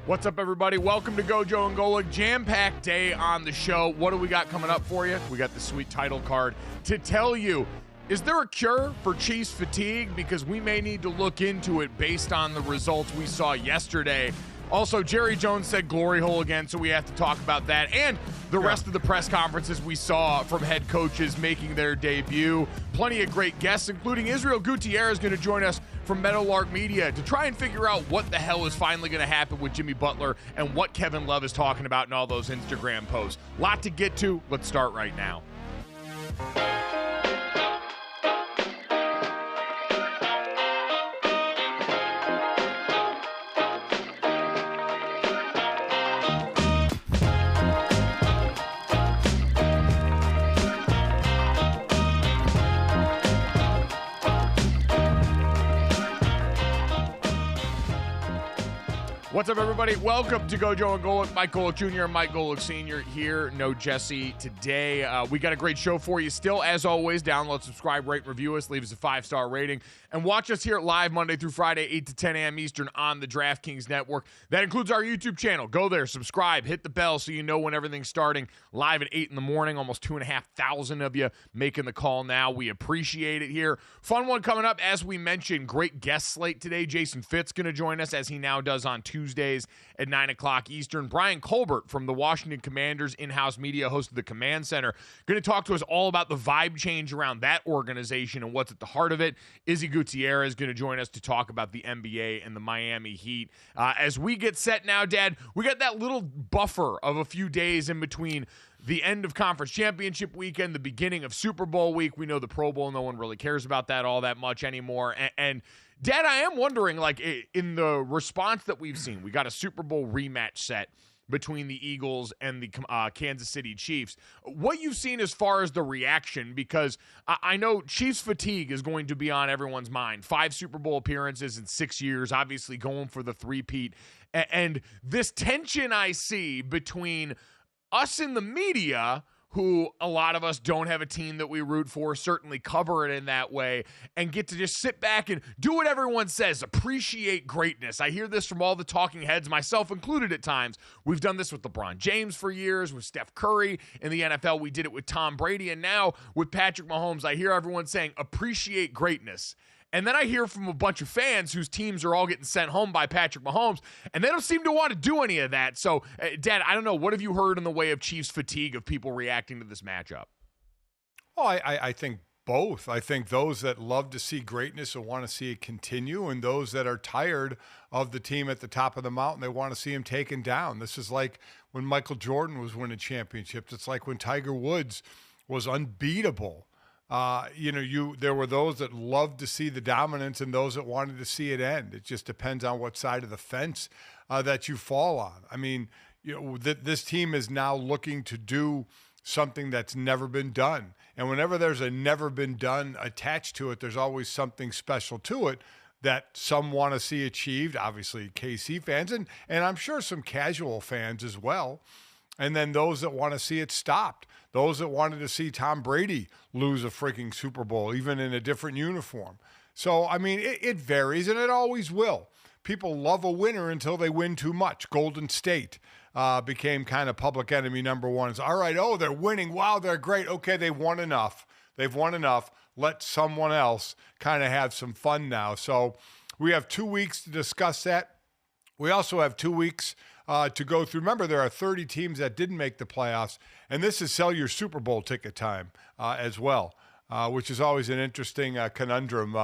What's up, everybody? Welcome to GoJo Golic. Jam-packed day on the show. What do we got coming up for you? We got the sweet title card to tell you. Is there a cure for Chiefs fatigue? Because we may need to look into it based on the results we saw yesterday. Also, Jerry Jones said glory hole again, so we have to talk about that. And the rest of the press conferences we saw from head coaches making their debut. Plenty of great guests, including Israel Gutierrez, going to join us from Meadowlark Media to try and figure out what the hell is finally going to happen with Jimmy Butler and what Kevin Love is talking about in all those Instagram posts. Lot to get to. Let's start right now. What's up, everybody? Welcome to GoJo Golic. Mike Golic Jr. and Mike Golic Sr. here. No Jesse today. We got a great show for you still. As always, download, subscribe, rate, review us, leave us a 5-star rating, and watch us here live Monday through Friday, 8 to 10 a.m. Eastern on the DraftKings Network. That includes our YouTube channel. Go there, subscribe, hit the bell so you know when everything's starting. Live at 8 in the morning. Almost 2,500 of you making the call now. We appreciate it here. Fun one coming up. As we mentioned, great guest slate today. Jason FITZ going to join us, as he now does on Tuesdays at 9 o'clock Eastern. BRYAN COLBERT from the Washington Commanders in-house media, host of the Command Center, going to talk to us all about the vibe change around that organization and what's at the heart of it. Izzy Gutierrez is going to join us to talk about the NBA and the Miami Heat. As we get set now, Dad, we got that little buffer of a few days in between the end of conference championship weekend, the beginning of Super Bowl week. We know the Pro Bowl, no one really cares about that all that much anymore. And Dad, I am wondering, like, in the response that we've seen, we got a Super Bowl rematch set between the Eagles and the Kansas City Chiefs. What you've seen as far as the reaction, because I know Chiefs fatigue is going to be on everyone's mind. 5 Super Bowl appearances in 6 years, obviously going for the three-peat. And this tension I see between us in the media, who a lot of us don't have a team that we root for, certainly cover it in that way, and get to just sit back and do what everyone says, appreciate greatness. I hear this from all the talking heads, myself included at times. We've done this with LeBron James for years, with Steph Curry in the NFL. We did it with Tom Brady, and now with Patrick Mahomes, I hear everyone saying, appreciate greatness. And then I hear from a bunch of fans whose teams are all getting sent home by Patrick Mahomes, and they don't seem to want to do any of that. So, Dad, I don't know. What have you heard in the way of Chiefs fatigue, of people reacting to this matchup? Oh, I think both. I think those that love to see greatness and want to see it continue, and those that are tired of the team at the top of the mountain, they want to see him taken down. This is like when Michael Jordan was winning championships. It's like when Tiger Woods was unbeatable. There were those that loved to see the dominance and those that wanted to see it end. It just depends on what side of the fence that you fall on. I mean, this team is now looking to do something that's never been done. And whenever there's a never been done attached to it, there's always something special to it that some want to see achieved, obviously KC fans, and I'm sure some casual fans as well. And then those that want to see it stopped, those that wanted to see Tom Brady lose a freaking Super Bowl, even in a different uniform. So, I mean, it varies, and it always will. People love a winner until they win too much. Golden State became kind of public enemy number one. It's all right, they're winning. Wow, they're great. Okay, they've won enough. Let someone else kind of have some fun now. So we have 2 weeks to discuss that. We also have 2 weeks to go through. Remember, there are 30 teams that didn't make the playoffs, and this is sell your Super Bowl ticket time as well. Which is always an interesting conundrum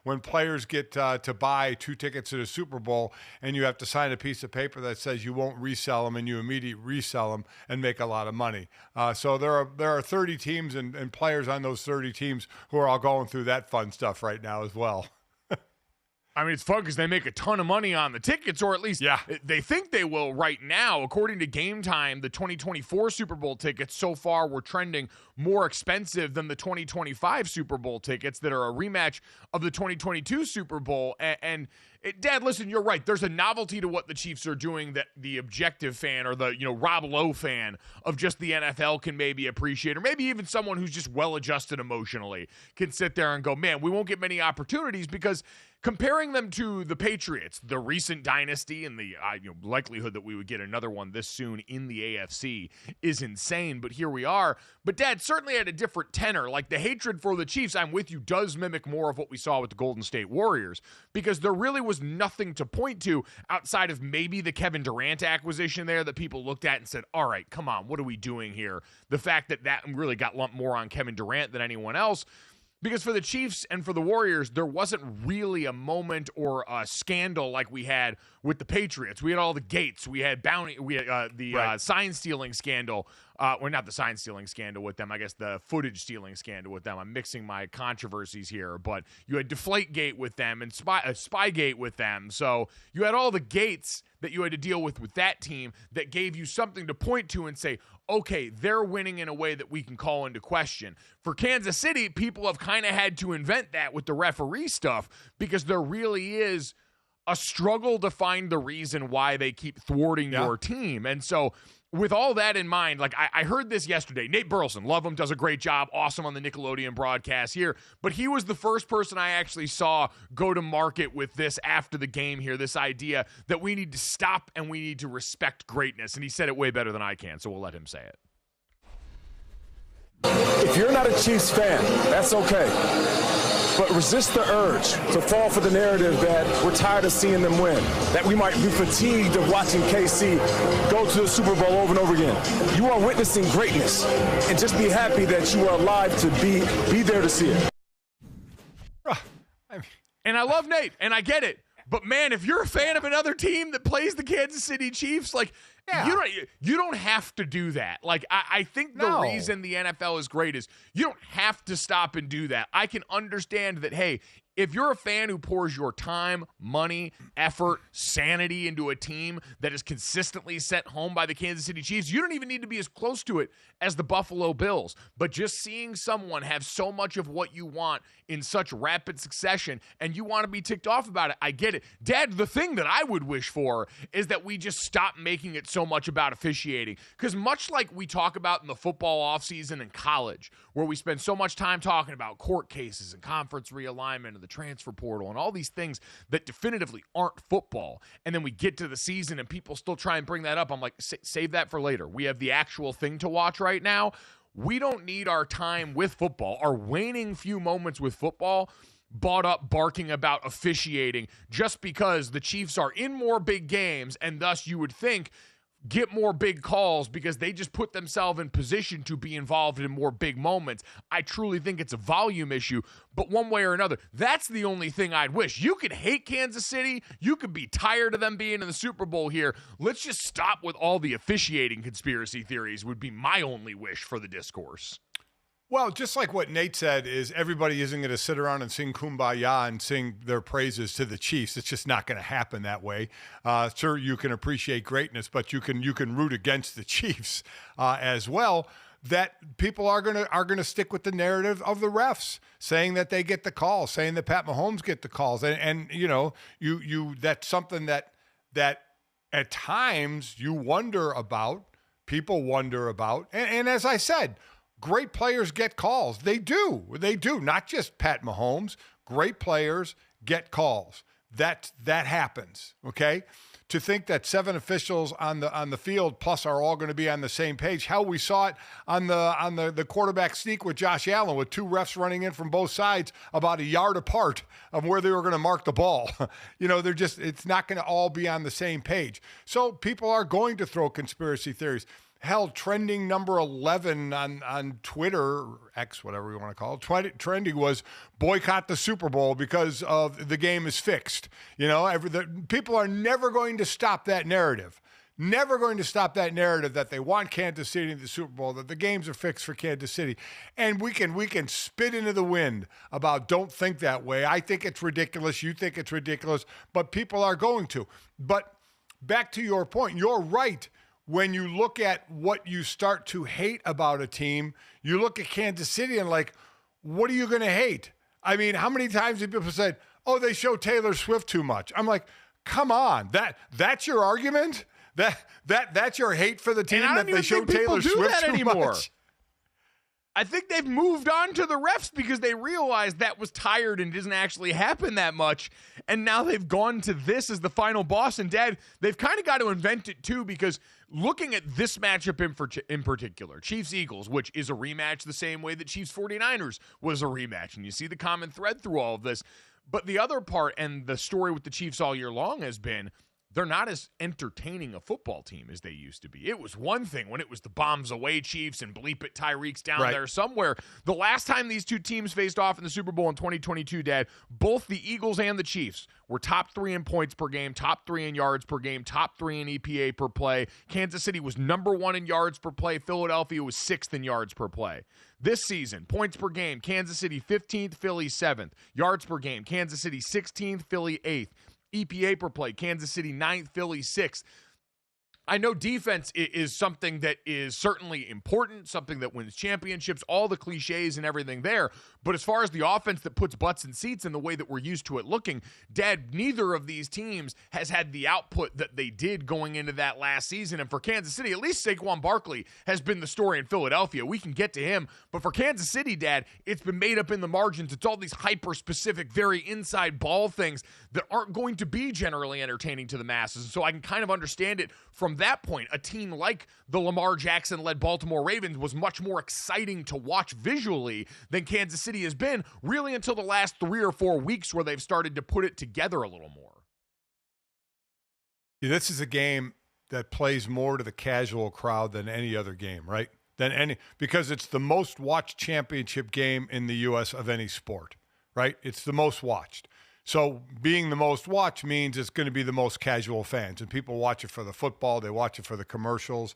when players get to buy 2 tickets to the Super Bowl and you have to sign a piece of paper that says you won't resell them, and you immediately resell them and make a lot of money. So there are 30 teams and players on those 30 teams who are all going through that fun stuff right now as well. I mean, it's fun because they make a ton of money on the tickets, or at least they think they will right now. According to Game Time, the 2024 Super Bowl tickets so far were trending more expensive than the 2025 Super Bowl tickets that are a rematch of the 2022 Super Bowl. Dad, listen, you're right. There's a novelty to what the Chiefs are doing that the objective fan or the Rob Lowe fan of just the NFL can maybe appreciate, or maybe even someone who's just well-adjusted emotionally can sit there and go, man, we won't get many opportunities, because comparing them to the Patriots, the recent dynasty, and the likelihood that we would get another one this soon in the AFC is insane, but here we are. But Dad, certainly at a different tenor. Like, the hatred for the Chiefs, I'm with you, does mimic more of what we saw with the Golden State Warriors, because there really was nothing to point to outside of maybe the Kevin Durant acquisition there that people looked at and said, all right, come on, what are we doing here? The fact that really got lumped more on Kevin Durant than anyone else. Because for the Chiefs and for the Warriors, there wasn't really a moment or a scandal like we had with the Patriots. We had all the gates. We had sign stealing scandal. Or not the sign stealing scandal with them. I guess the footage stealing scandal with them. I'm mixing my controversies here. But you had Deflategate with them and Spygate with them. So you had all the gates that you had to deal with that team that gave you something to point to and say, okay, they're winning in a way that we can call into question. For Kansas City, people have kind of had to invent that with the referee stuff, because there really is a struggle to find the reason why they keep thwarting your team. And so with all that in mind, like I heard this yesterday. Nate Burleson, love him, does a great job, awesome on the Nickelodeon broadcast here. But he was the first person I actually saw go to market with this after the game here, this idea that we need to stop and we need to respect greatness. And he said it way better than I can, so we'll let him say it. If you're not a Chiefs fan, that's okay. But resist the urge to fall for the narrative that we're tired of seeing them win, that we might be fatigued of watching KC go to the Super Bowl over and over again. You are witnessing greatness, and just be happy that you are alive to be there to see it. And I love Nate, and I get it. But, man, if you're a fan of another team that plays the Kansas City Chiefs, like, you don't have to do that. Like, I think the reason the NFL is great is you don't have to stop and do that. I can understand that, hey, if you're a fan who pours your time, money, effort, sanity into a team that is consistently sent home by the Kansas City Chiefs, you don't even need to be as close to it as the Buffalo Bills. But just seeing someone have so much of what you want in such rapid succession and you want to be ticked off about it, I get it. Dad, the thing that I would wish for is that we just stop making it so much about officiating. Because much like we talk about in the football offseason in college, where we spend so much time talking about court cases and conference realignment and the transfer portal and all these things that definitively aren't football, and then we get to the season and people still try and bring that up, I'm like, save that for later. We have the actual thing to watch right now. We don't need our time with football, our waning few moments with football, bought up barking about officiating just because the Chiefs are in more big games, and thus you would think get more big calls because they just put themselves in position to be involved in more big moments. I truly think it's a volume issue, but one way or another, that's the only thing I'd wish. You could hate Kansas City. You could be tired of them being in the Super Bowl here. Let's just stop with all the officiating conspiracy theories would be my only wish for the discourse. Well, just like what Nate said, is everybody isn't going to sit around and sing Kumbaya and sing their praises to the Chiefs. It's just not going to happen that way. Sure, you can appreciate greatness, but you can root against the Chiefs as well. That people are going to stick with the narrative of the refs, saying that they get the calls, saying that Pat Mahomes get the calls, and you know you that's something that at times you wonder about. People wonder about, and as I said. Great players get calls. They do. Not just Pat Mahomes. Great players get calls. That happens. Okay. To think that 7 officials on the field plus are all going to be on the same page. Hell, we saw it on the quarterback sneak with Josh Allen with 2 refs running in from both sides about a yard apart of where they were going to mark the ball. You know, it's not going to all be on the same page. So people are going to throw conspiracy theories. Hell, trending number 11 on Twitter, X, whatever you want to call it, trending was boycott the Super Bowl because of the game is fixed. You know, people are never going to stop that narrative. Never going to stop that narrative that they want Kansas City in the Super Bowl, that the games are fixed for Kansas City. And we can spit into the wind about don't think that way. I think it's ridiculous. You think it's ridiculous. But people are going to. But back to your point, you're right. When you look at what you start to hate about a team, you look at Kansas City and like, what are you going to hate? I mean, how many times have people said, oh, they show Taylor Swift too much? I'm like, come on, that's your argument? That's your hate for the team that they show Taylor Swift too much? I think they've moved on to the refs because they realized that was tired and doesn't actually happen that much. And now they've gone to this as the final boss. And, Dad, they've kind of got to invent it, too, because looking at this matchup in particular, Chiefs-Eagles, which is a rematch the same way that Chiefs-49ers was a rematch. And you see the common thread through all of this. But the other part and the story with the Chiefs all year long has been they're not as entertaining a football team as they used to be. It was one thing when it was the bombs away Chiefs and bleep it Tyreek's down there somewhere. The last time these two teams faced off in the Super Bowl in 2022, Dad, both the Eagles and the Chiefs were top 3 in points per game, top 3 in yards per game, top 3 in EPA per play. Kansas City was number 1 in yards per play. Philadelphia was 6th in yards per play. This season, points per game, Kansas City 15th, Philly 7th. Yards per game, Kansas City 16th, Philly 8th. EPA per play, Kansas City 9th, Philly 6th. I know defense is something that is certainly important, something that wins championships, all the cliches and everything there. But as far as the offense that puts butts in seats in the way that we're used to it looking, Dad, neither of these teams has had the output that they did going into that last season. And for Kansas City, at least Saquon Barkley has been the story in Philadelphia. We can get to him. But for Kansas City, Dad, it's been made up in the margins. It's all these hyper-specific, very inside ball things that aren't going to be generally entertaining to the masses. And so I can kind of understand it from that point. A team like the Lamar Jackson-led Baltimore Ravens was much more exciting to watch visually than Kansas City has been, really until the last 3 or 4 weeks where they've started to put it together a little more. Yeah, this is a game that plays more to the casual crowd than any other game, right? Because it's the most watched championship game in the U.S. of any sport, right? It's the most watched. So being the most watched means it's going to be the most casual fans. And people watch it for the football. They watch it for the commercials.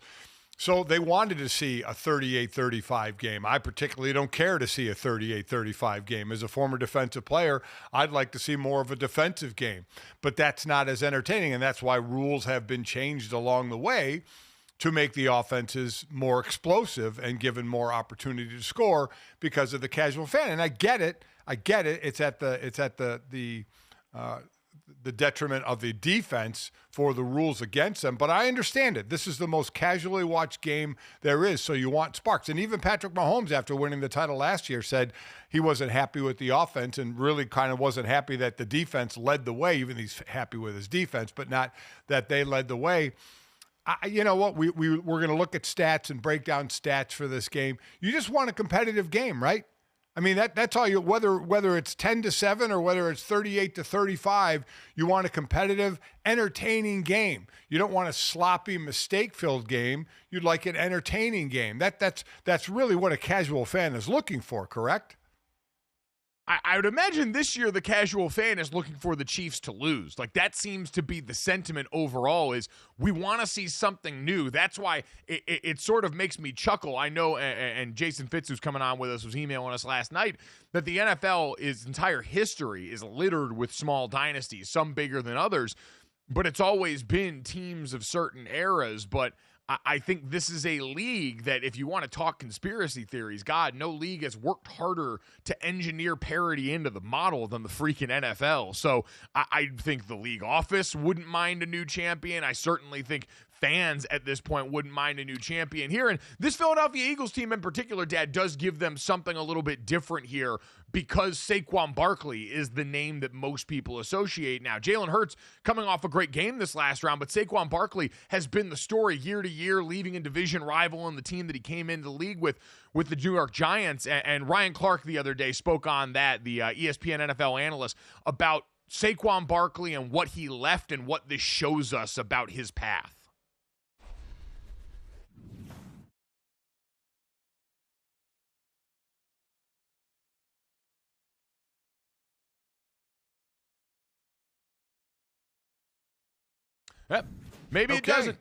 So they wanted to see a 38-35 game. I particularly don't care to see a 38-35 game. As a former defensive player, I'd like to see more of a defensive game. But that's not as entertaining, and that's why rules have been changed along the way to make the offenses more explosive and given more opportunity to score because of the casual fan. And I get it. It's at the detriment of the defense for the rules against them, but I understand it. This is the most casually watched game there is, so you want sparks. And even Patrick Mahomes, after winning the title last year, said he wasn't happy with the offense and really kind of wasn't happy that the defense led the way, even he's happy with his defense, but not that they led the way. You know what? We're going to look at stats and break down stats for this game. You just want a competitive game, right? I mean, that's all you, whether it's 10-7 or whether it's 38-35, you want a competitive, entertaining game. You don't want a sloppy, mistake-filled game. You'd like an entertaining game. That's really what a casual fan is looking for, correct? I would imagine this year the casual fan is looking for the Chiefs to lose. Like, that seems to be the sentiment overall, is we want to see something new. That's why it sort of makes me chuckle. I know, and Jason FITZ, who's coming on with us, was emailing us last night, that the NFL's entire history is littered with small dynasties, some bigger than others, but it's always been teams of certain eras. But I think this is a league that, if you want to talk conspiracy theories, God, no league has worked harder to engineer parity into the model than the freaking NFL. So I think the league office wouldn't mind a new champion. I certainly think fans at this point wouldn't mind a new champion here. And this Philadelphia Eagles team in particular, Dad, does give them something a little bit different here, because Saquon Barkley is the name that most people associate now. Jalen Hurts coming off a great game this last round, but Saquon Barkley has been the story year to year, leaving a division rival and the team that he came into the league with the New York Giants. And Ryan Clark the other day spoke on that, the ESPN NFL analyst, about Saquon Barkley and what he left and what this shows us about his path. Yep. Maybe it doesn't.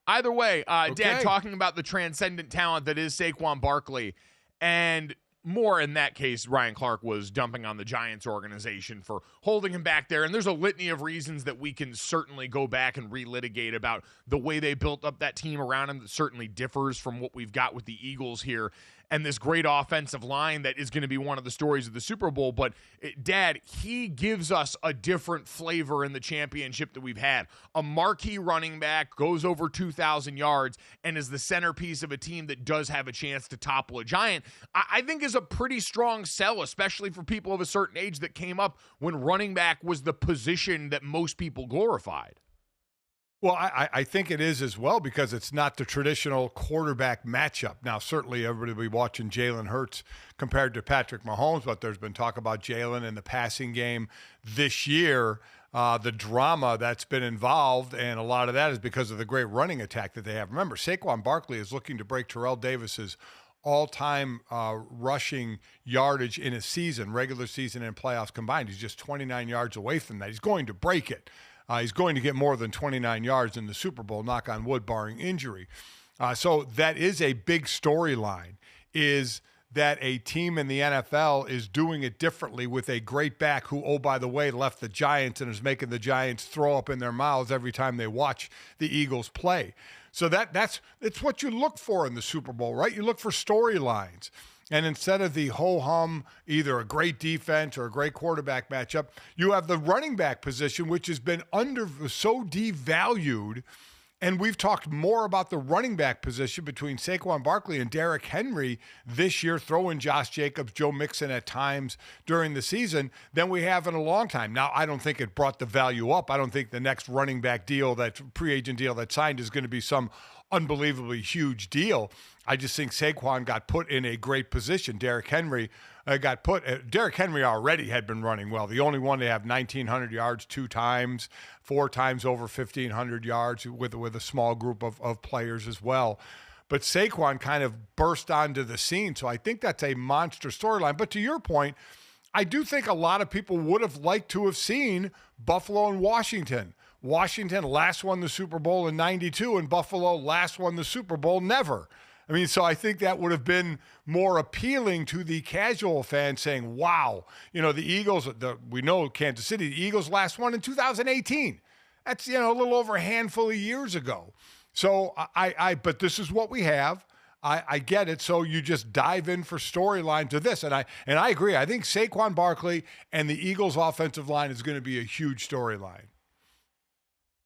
Either way, Dad, talking about the transcendent talent that is Saquon Barkley, and more in that case, Ryan Clark was dumping on the Giants organization for holding him back there. And there's a litany of reasons that we can certainly go back and relitigate about the way they built up that team around him that certainly differs from what we've got with the Eagles here, and this great offensive line that is going to be one of the stories of the Super Bowl. But, Dad, he gives us a different flavor in the championship that we've had. A marquee running back, goes over 2,000 yards, and is the centerpiece of a team that does have a chance to topple a giant. I think is a pretty strong sell, especially for people of a certain age that came up when running back was the position that most people glorified. Well, I think it is as well, because it's not the traditional quarterback matchup. Now, certainly everybody will be watching Jalen Hurts compared to Patrick Mahomes, but there's been talk about Jalen in the passing game this year, the drama that's been involved, and a lot of that is because of the great running attack that they have. Remember, Saquon Barkley is looking to break Terrell Davis's all-time rushing yardage in a season, regular season and playoffs combined. He's just 29 yards away from that. He's going to break it. He's going to get more than 29 yards in the Super Bowl, knock on wood, barring injury. So that is a big storyline, is that a team in the NFL is doing it differently with a great back who, oh, by the way, left the Giants and is making the Giants throw up in their mouths every time they watch the Eagles play. So it's what you look for in the Super Bowl, right? You look for storylines. And instead of the ho-hum, either a great defense or a great quarterback matchup, you have the running back position, which has been so devalued. And we've talked more about the running back position between Saquon Barkley and Derrick Henry this year, throw in Josh Jacobs, Joe Mixon at times during the season, than we have in a long time. Now, I don't think it brought the value up. I don't think the next running back deal, that pre-agent deal that's signed, is going to be some unbelievably huge deal. I just think Saquon got put in a great position. Derrick Henry Derrick Henry already had been running well. The only one to have 1,900 yards 2 times, 4 times over 1,500 yards with a small group of players as well. But Saquon kind of burst onto the scene, so I think that's a monster storyline. But to your point, I do think a lot of people would have liked to have seen Buffalo and Washington. Washington last won the Super Bowl in '92, and Buffalo last won the Super Bowl never. I mean, so I think that would have been more appealing to the casual fan, saying, wow, the Eagles, we know Kansas City, the Eagles last won in 2018. That's, a little over a handful of years ago. So but this is what we have. I get it. So you just dive in for storyline to this. And I agree. I think Saquon Barkley and the Eagles offensive line is going to be a huge storyline.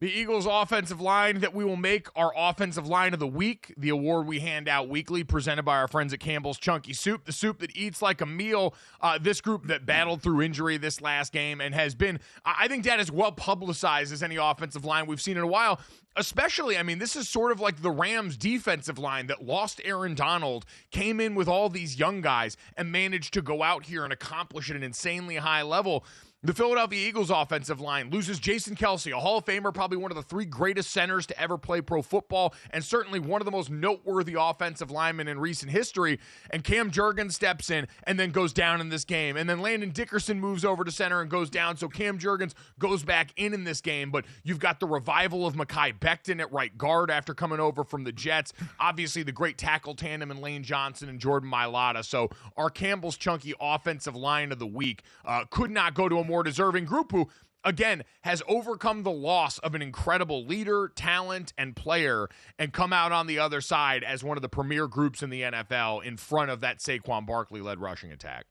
The Eagles' offensive line that we will make our offensive line of the week, the award we hand out weekly, presented by our friends at Campbell's Chunky Soup, the soup that eats like a meal. This group that battled through injury this last game and has been, I think, that as well publicized as any offensive line we've seen in a while. Especially, I mean, this is sort of like the Rams' defensive line that lost Aaron Donald, came in with all these young guys, and managed to go out here and accomplish at an insanely high level. The Philadelphia Eagles offensive line loses Jason Kelce, a Hall of Famer, probably one of the 3 greatest centers to ever play pro football, and certainly one of the most noteworthy offensive linemen in recent history. And Cam Jurgens steps in and then goes down in this game. And then Landon Dickerson moves over to center and goes down, so Cam Jurgens goes back in this game. But you've got the revival of Mekhi Becton at right guard after coming over from the Jets. Obviously, the great tackle tandem in Lane Johnson and Jordan Mailata. So our Campbell's Chunky offensive line of the week could not go to a more deserving group who, again, has overcome the loss of an incredible leader, talent, and player and come out on the other side as one of the premier groups in the NFL in front of that Saquon Barkley-led rushing attack.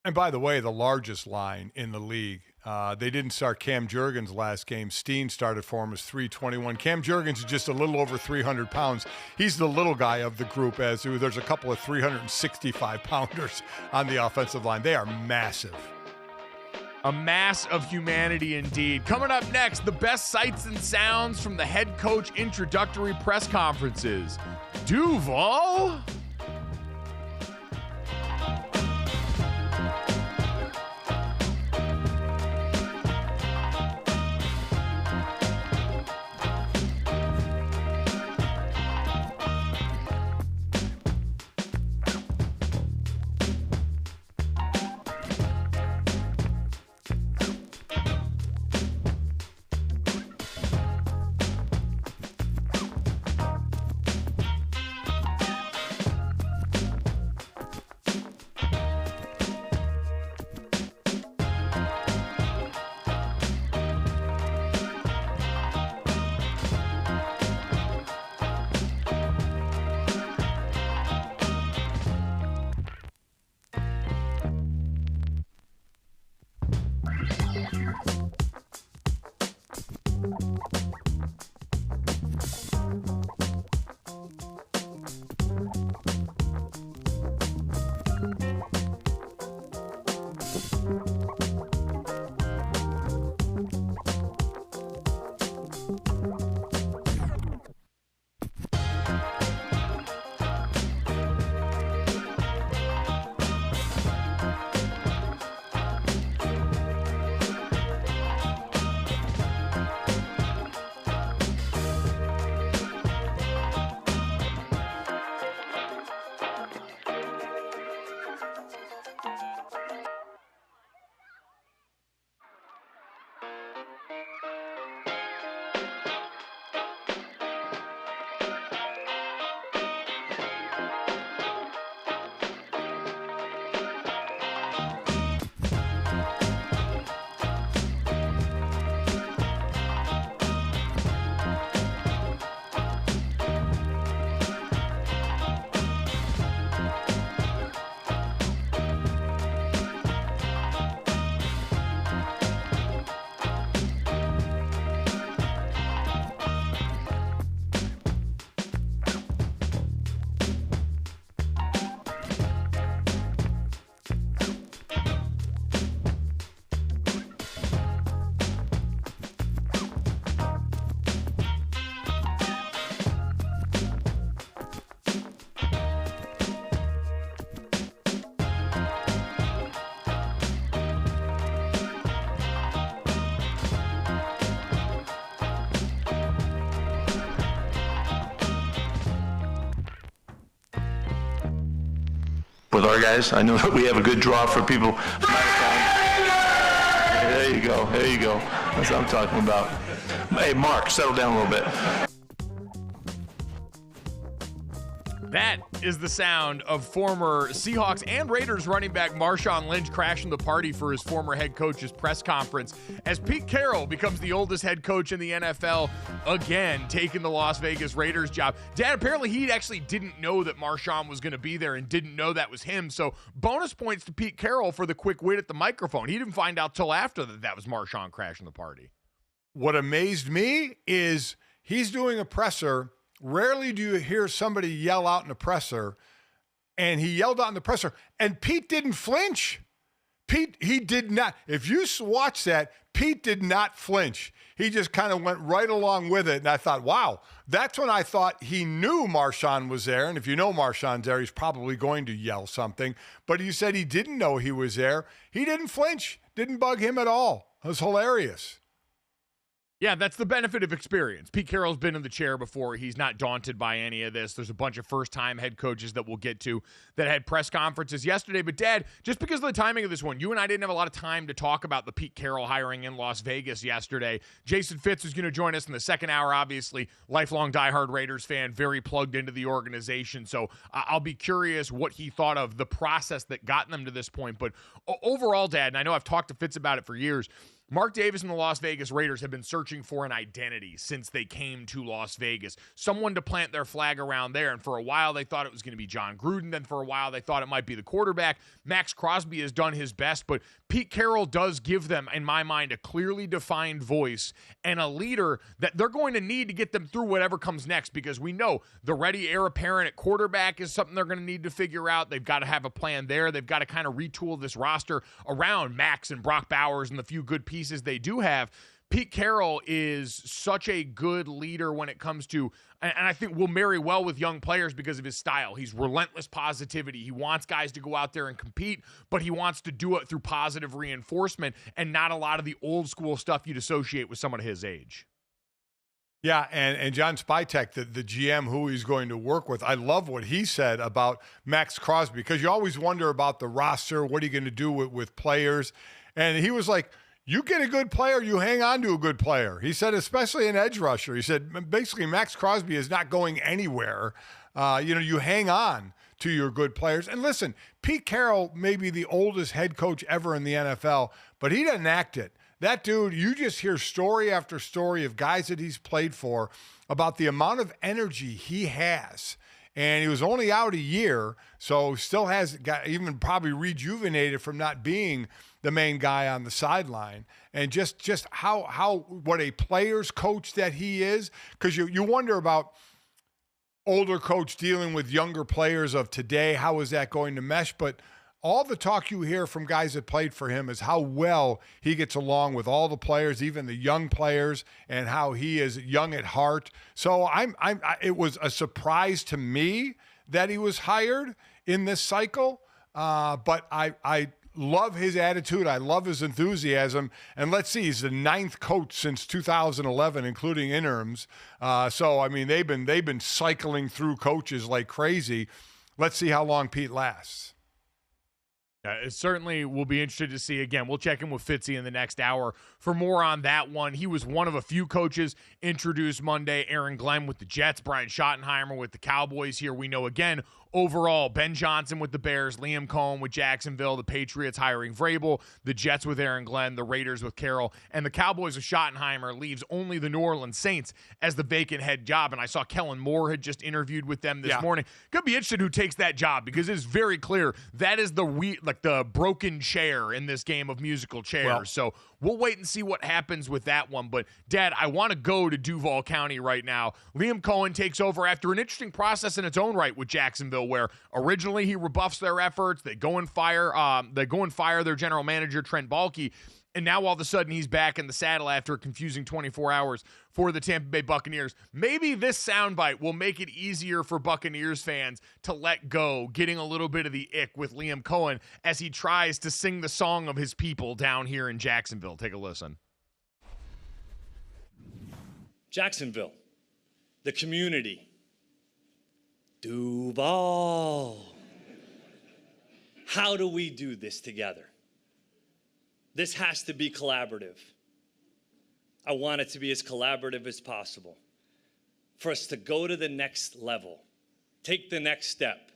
And by the way, the largest line in the league, they didn't start Cam Jurgens last game. Steen started for him as 321. Cam Jurgens is just a little over 300 pounds. He's the little guy of the group, as there's a couple of 365-pounders on the offensive line. They are massive. A mass of humanity indeed. Coming up next, the best sights and sounds from the head coach introductory press conferences. Duval? With our guys, I know that we have a good draw for people. There you go. There you go. That's what I'm talking about. Hey, Mark, settle down a little bit. That is the sound of former Seahawks and Raiders running back Marshawn Lynch crashing the party for his former head coach's press conference as Pete Carroll becomes the oldest head coach in the NFL, again taking the Las Vegas Raiders job. Dad, apparently he actually didn't know that Marshawn was going to be there and didn't know that was him, so bonus points to Pete Carroll for the quick wit at the microphone. He didn't find out till after that was Marshawn crashing the party. what amazed me is he's doing a presser. Rarely do you hear somebody yell out in a presser, and he yelled out in the presser, and Pete didn't flinch. Pete, he did not. If you watch that, Pete did not flinch. He just kind of went right along with it, and I thought, wow, that's when I thought he knew Marshawn was there, and if you know Marshawn's there, he's probably going to yell something, but you said he didn't know he was there. He didn't flinch, didn't bug him at all. It was hilarious. Yeah, that's the benefit of experience. Pete Carroll's been in the chair before. He's not daunted by any of this. There's a bunch of first-time head coaches that we'll get to that had press conferences yesterday. But, Dad, just because of the timing of this one, you and I didn't have a lot of time to talk about the Pete Carroll hiring in Las Vegas yesterday. Jason FITZ is going to join us in the second hour, obviously. Lifelong diehard Raiders fan, very plugged into the organization. So I'll be curious what he thought of the process that got them to this point. But overall, Dad, and I know I've talked to FITZ about it for years, Mark Davis and the Las Vegas Raiders have been searching for an identity since they came to Las Vegas. Someone to plant their flag around there. And for a while, they thought it was going to be John Gruden. Then for a while, they thought it might be the quarterback. Max Crosby has done his best, but Pete Carroll does give them, in my mind, a clearly defined voice and a leader that they're going to need to get them through whatever comes next, because we know the ready heir apparent at quarterback is something they're going to need to figure out. They've got to have a plan there. They've got to kind of retool this roster around Max and Brock Bowers and the few good pieces they do have. Pete Carroll is such a good leader when it comes to, and I think will marry well with young players because of his style. He's relentless positivity. He wants guys to go out there and compete, but he wants to do it through positive reinforcement and not a lot of the old school stuff you'd associate with someone his age. Yeah, and John Spytek, the GM who he's going to work with, I love what he said about Max Crosby, because you always wonder about the roster, what are you going to do with players? And he was like, you get a good player, you hang on to a good player. He said, especially an edge rusher. He said, basically, Max Crosby is not going anywhere. You hang on to your good players. And listen, Pete Carroll may be the oldest head coach ever in the NFL, but he doesn't act it. That dude, you just hear story after story of guys that he's played for about the amount of energy he has. And he was only out a year, so still has got even probably rejuvenated from not being the main guy on the sideline. And just how what a player's coach that he is, because you wonder about older coach dealing with younger players of today. How is that going to mesh? But all the talk you hear from guys that played for him is how well he gets along with all the players, even the young players, and how he is young at heart. So it was a surprise to me that he was hired in this cycle. But I love his attitude. I love his enthusiasm. And let's see, he's the 9th coach since 2011, including interims. So I mean, they've been cycling through coaches like crazy. Let's see how long Pete lasts. It certainly will be interested to see. Again, we'll check in with Fitzy in the next hour for more on that one. He was one of a few coaches introduced Monday. Aaron Glenn with the Jets, Brian Schottenheimer with the Cowboys here. We know, again, overall, Ben Johnson with the Bears, Liam Cohen with Jacksonville, the Patriots hiring Vrabel, the Jets with Aaron Glenn, the Raiders with Carroll, and the Cowboys with Schottenheimer leaves only the New Orleans Saints as the vacant head job. And I saw Kellen Moore had just interviewed with them this morning. Could be interested who takes that job, because it's very clear that is the broken chair in this game of musical chairs. Well, so we'll wait and see what happens with that one. But, Dad, I want to go to Duval County right now. Liam Cohen takes over after an interesting process in its own right with Jacksonville, where originally he rebuffs their efforts. They go and fire their general manager, Trent Baalke. And now all of a sudden he's back in the saddle after a confusing 24 hours for the Tampa Bay Buccaneers. Maybe this soundbite will make it easier for Buccaneers fans to let go, getting a little bit of the ick with Liam Cohen as he tries to sing the song of his people down here in Jacksonville. Take a listen. Jacksonville, the community, Duval. How do we do this together? This has to be collaborative. I want it to be as collaborative as possible for us to go to the next level, take the next step.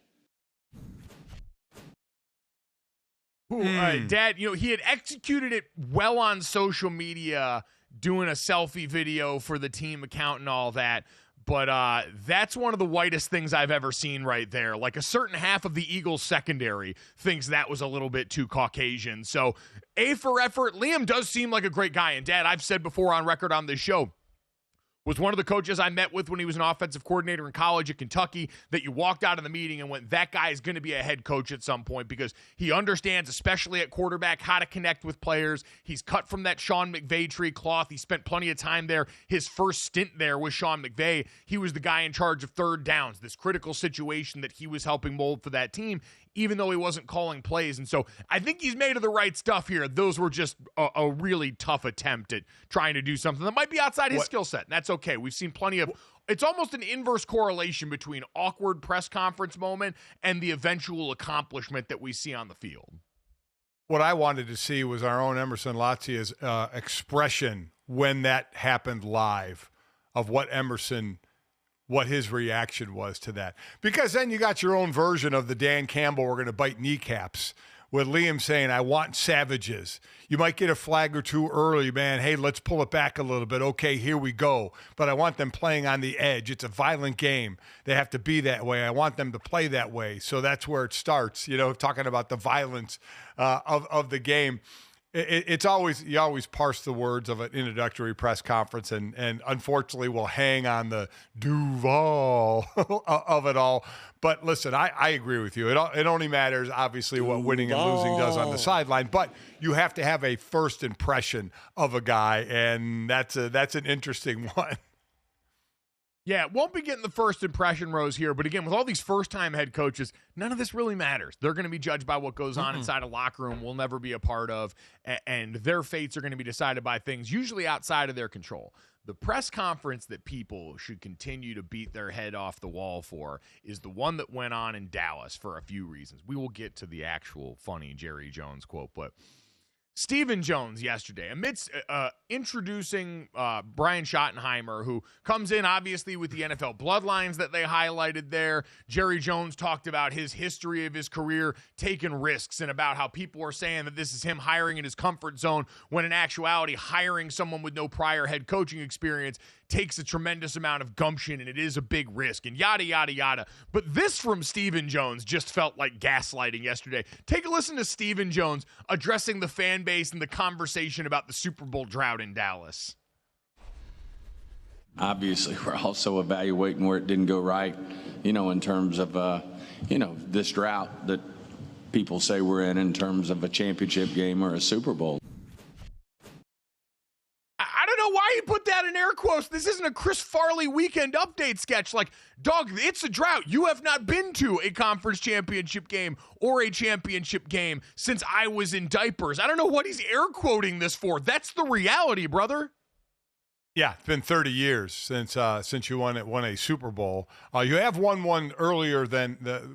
Dad, he had executed it well on social media, doing a selfie video for the team account and all that. But that's one of the whitest things I've ever seen right there. Like, a certain half of the Eagles secondary thinks that was a little bit too Caucasian. So, A for effort. Liam does seem like a great guy. And, Dad, I've said before on record on this show, was one of the coaches I met with when he was an offensive coordinator in college at Kentucky, that you walked out of the meeting and went, that guy is going to be a head coach at some point, because he understands, especially at quarterback, how to connect with players. He's cut from that Sean McVay tree cloth. He spent plenty of time there. His first stint there was Sean McVay. He was the guy in charge of third downs, this critical situation that he was helping mold for that team, even though he wasn't calling plays. And so I think he's made of the right stuff here. Those were just a really tough attempt at trying to do something that might be outside his skill set. And that's okay. We've seen plenty of, it's almost an inverse correlation between awkward press conference moment and the eventual accomplishment that we see on the field. What I wanted to see was our own Emerson Latzia's expression when that happened live, of what his reaction was to that. Because then you got your own version of the Dan Campbell, we're going to bite kneecaps, with Liam saying, I want savages. You might get a flag or two early, man. Hey, let's pull it back a little bit. Okay, here we go. But I want them playing on the edge. It's a violent game. They have to be that way. I want them to play that way. So that's where it starts, talking about the violence of the game. It's always, you always parse the words of an introductory press conference, and unfortunately we'll hang on the Duval of it all. But listen, I agree with you. It only matters, obviously, what winning and losing does on the sideline. But you have to have a first impression of a guy, and that's an interesting one. Yeah, won't be getting the first impression rose here, but again, with all these first-time head coaches, none of this really matters. They're going to be judged by what goes on inside a locker room we'll never be a part of, and their fates are going to be decided by things usually outside of their control. The press conference that people should continue to beat their head off the wall for is the one that went on in Dallas for a few reasons. We will get to the actual funny Jerry Jones quote, but Stephen Jones yesterday, amidst introducing Brian Schottenheimer, who comes in obviously with the NFL bloodlines that they highlighted there. Jerry Jones talked about his history of his career, taking risks, and about how people are saying that this is him hiring in his comfort zone, when in actuality, hiring someone with no prior head coaching experience takes a tremendous amount of gumption, and it is a big risk, and yada, yada, yada. But this from Stephen Jones just felt like gaslighting yesterday. Take a listen to Stephen Jones addressing the fan base and the conversation about the Super Bowl drought in Dallas. Obviously, we're also evaluating where it didn't go right, in terms of, this drought that people say we're in terms of a championship game or a Super Bowl. I don't know why you put that in air quotes. This isn't a Chris Farley weekend update sketch. Like, dog, it's a drought. You have not been to a conference championship game or a championship game since I was in diapers. I don't know what he's air quoting this for. That's the reality, brother. Yeah, it's been 30 years since you won a Super Bowl. You have won one earlier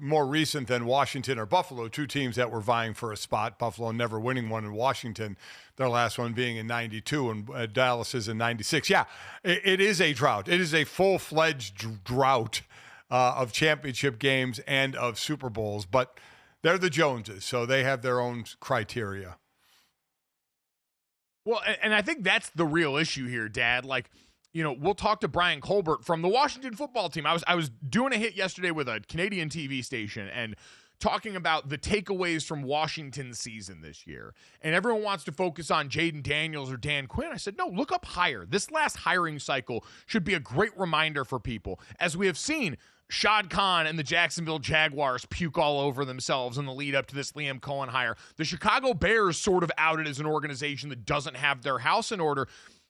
more recent than Washington or Buffalo, two teams that were vying for a spot. Buffalo never winning one in Washington, their last one being in 92, and Dallas is in 96. Yeah, it is a drought. It is a full-fledged drought of championship games and of Super Bowls, but they're the Joneses, so they have their own criteria. Well, and I think that's the real issue here, Dad. Like, we'll talk to Brian Colbert from the Washington football team. I was doing a hit yesterday with a Canadian TV station and talking about the takeaways from Washington's season this year. And everyone wants to focus on Jayden Daniels or Dan Quinn. I said, no, look up hire. This last hiring cycle should be a great reminder for people. As we have seen, Shad Khan and the Jacksonville Jaguars puke all over themselves in the lead up to this Liam Cohen hire. The Chicago Bears sort of outed as an organization that doesn't have their house in order,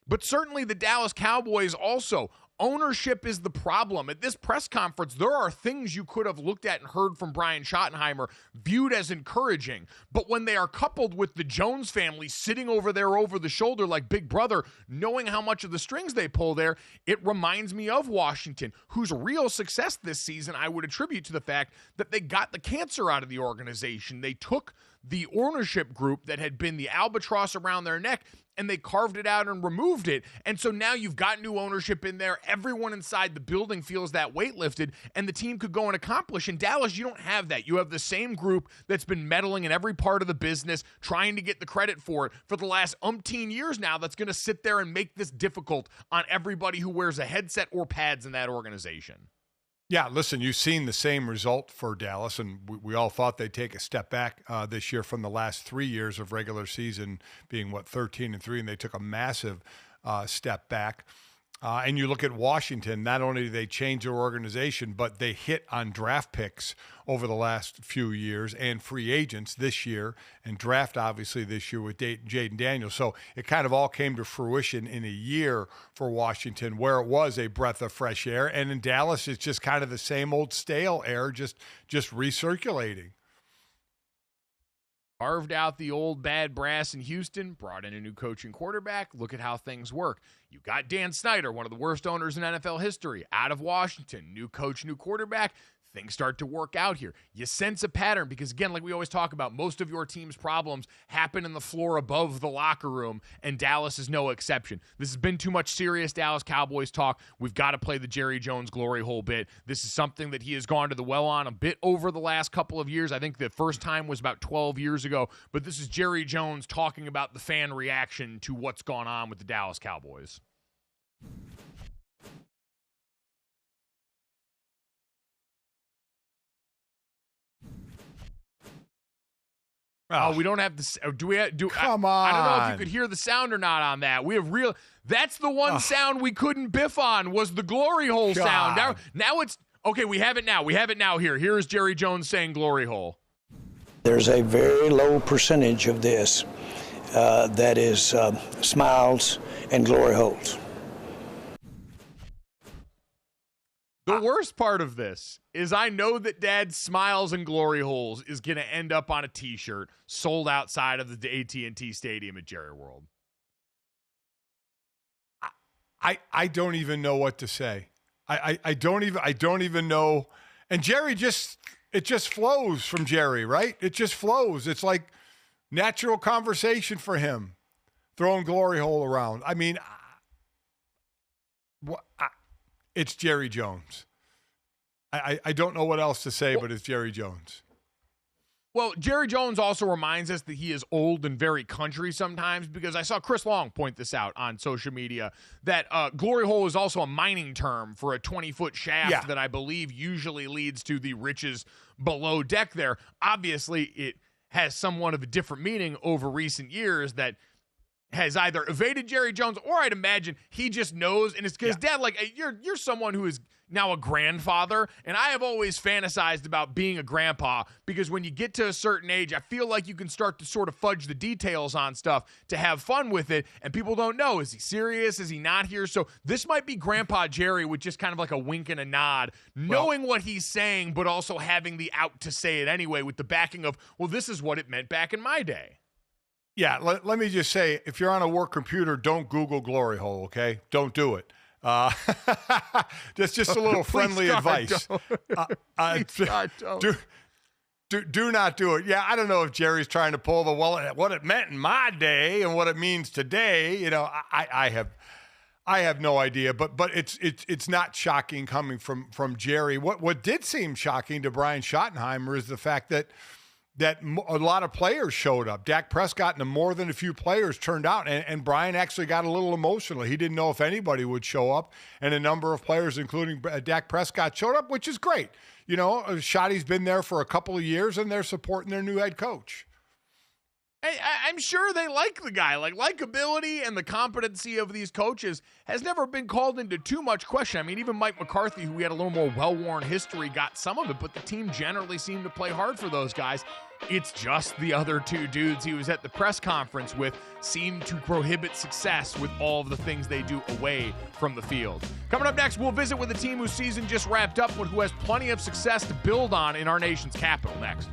but certainly the Dallas Cowboys also. Ownership is the problem. At this press conference, there are things you could have looked at and heard from Brian Schottenheimer viewed as encouraging, but when they are coupled with the Jones family sitting over there over the shoulder like Big Brother, knowing how much of the strings they pull there, it reminds me of Washington, whose real success this season I would attribute to the fact that they got the cancer out of the organization. They took the ownership group that had been the albatross around their neck and they carved it out and removed it. And so now you've got new ownership in there. Everyone inside the building feels that weight lifted, and the team could go and accomplish. In Dallas, you don't have that. You have the same group that's been meddling in every part of the business, trying to get the credit for it for the last umpteen years now, that's going to sit there and make this difficult on everybody who wears a headset or pads in that organization. Yeah, listen, you've seen the same result for Dallas, and we all thought they'd take a step back this year from the last 3 years of regular season being, 13-3, and they took a massive step back. And you look at Washington, not only did they change their organization, but they hit on draft picks over the last few years and free agents this year, and draft obviously this year with Jayden Daniels. So it kind of all came to fruition in a year for Washington, where it was a breath of fresh air. And in Dallas, it's just kind of the same old stale air, just recirculating. Carved out the old bad brass in Houston, brought in a new coach and quarterback. Look at how things work. You got Dan Snyder, one of the worst owners in NFL history, out of Washington. New coach, new quarterback. Things start to work out here. You sense a pattern because, again, like we always talk about, most of your team's problems happen in the floor above the locker room, and Dallas is no exception. This has been too much serious Dallas Cowboys talk. We've got to play the Jerry Jones glory hole bit. This is something that he has gone to the well on a bit over the last couple of years. I think the first time was about 12 years ago, but this is Jerry Jones talking about the fan reaction to what's gone on with the Dallas Cowboys. Oh, we don't have the. Do we? Come on. I don't know if you could hear the sound or not on that. We have real. That's the one sound we couldn't biff on was the glory hole sound. Now it's okay. We have it now. We have it now. Here is Jerry Jones saying glory hole. There's a very low percentage of this that is smiles and glory holes. The worst part of this is I know that Dad's smiles and glory holes is going to end up on a T-shirt sold outside of the AT&T Stadium at Jerry World. I don't even know what to say. I don't even know. And Jerry it just flows from Jerry, right? It just flows. It's like natural conversation for him, throwing glory hole around. I mean, it's Jerry Jones. I don't know what else to say, but it's Jerry Jones. Well, Jerry Jones also reminds us that he is old and very country sometimes, because I saw Chris Long point this out on social media, that glory hole is also a mining term for a 20-foot shaft that I believe usually leads to the riches below deck there. Obviously, it has somewhat of a different meaning over recent years that has either evaded Jerry Jones, or I'd imagine he just knows, and it's because Dad, like, you're someone who is now a grandfather, and I have always fantasized about being a grandpa, because when you get to a certain age, I feel like you can start to sort of fudge the details on stuff to have fun with it, and people don't know, is he serious, is he not here? So this might be Grandpa Jerry with just kind of like a wink and a nod, knowing what he's saying, but also having the out to say it anyway, with the backing of, well, this is what it meant back in my day. Yeah, let me just say, if you're on a work computer, don't Google glory hole, okay? Don't do it. That's just a little friendly advice. Do not do it. Yeah, I don't know if Jerry's trying to pull what it meant in my day and what it means today. You know, I have no idea, but it's not shocking coming from Jerry. What did seem shocking to Brian Schottenheimer is the fact that a lot of players showed up. Dak Prescott and more than a few players turned out, and Brian actually got a little emotional. He didn't know if anybody would show up, and a number of players, including Dak Prescott, showed up, which is great. You know, Schotty's been there for a couple of years, and they're supporting their new head coach. I'm sure they like the guy. Like, likability and the competency of these coaches has never been called into too much question. I mean, even Mike McCarthy, who we had a little more well-worn history, got some of it, but the team generally seemed to play hard for those guys. It's just the other two dudes he was at the press conference with seemed to prohibit success with all of the things they do away from the field. Coming up next, we'll visit with a team whose season just wrapped up, but who has plenty of success to build on in our nation's capital. Next.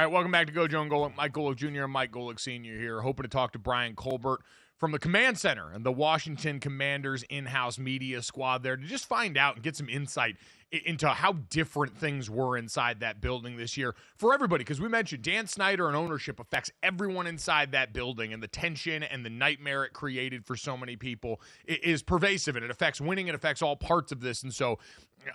All right, welcome back to GoJo Golic. Mike Golic Jr. and Mike Golic Sr. here, hoping to talk to BRYAN COLBERT from the Command Center and the Washington Commanders in-house media squad there to just find out and get some insight into how different things were inside that building this year for everybody. Because we mentioned Dan Snyder and ownership affects everyone inside that building, and the tension and the nightmare it created for so many people is pervasive, and it affects winning. It affects all parts of this. And so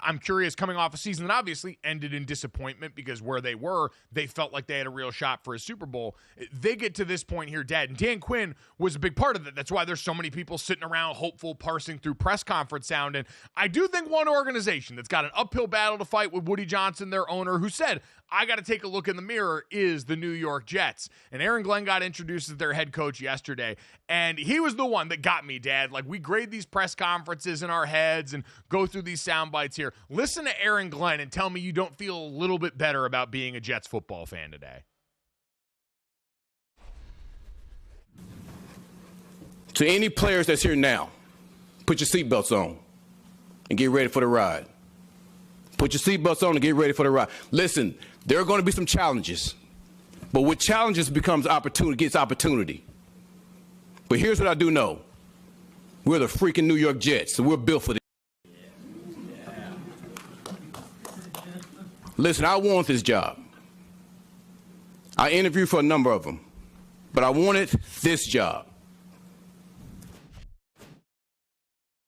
I'm curious, coming off a season that obviously ended in disappointment because where they were, they felt like they had a real shot for a Super Bowl. They get to this point here dead. And Dan Quinn was a big part of it. That's why there's so many people sitting around hopeful, parsing through press conference sound. And I do think one organization that's got an uphill battle to fight with Woody Johnson, their owner, who said, I got to take a look in the mirror, is the New York Jets. And Aaron Glenn got introduced as their head coach yesterday. And he was the one that got me, Dad. Like, we grade these press conferences in our heads and go through these sound bites here. Listen to Aaron Glenn and tell me you don't feel a little bit better about being a Jets football fan today. To any players that's here now, put your seatbelts on and get ready for the ride. Put your seatbelts on and get ready for the ride. Listen, there are going to be some challenges, but with challenges becomes opportunity, gets opportunity. But here's what I do know. We're the freaking New York Jets, so we're built for this. Listen, I want this job. I interviewed for a number of them, but I wanted this job.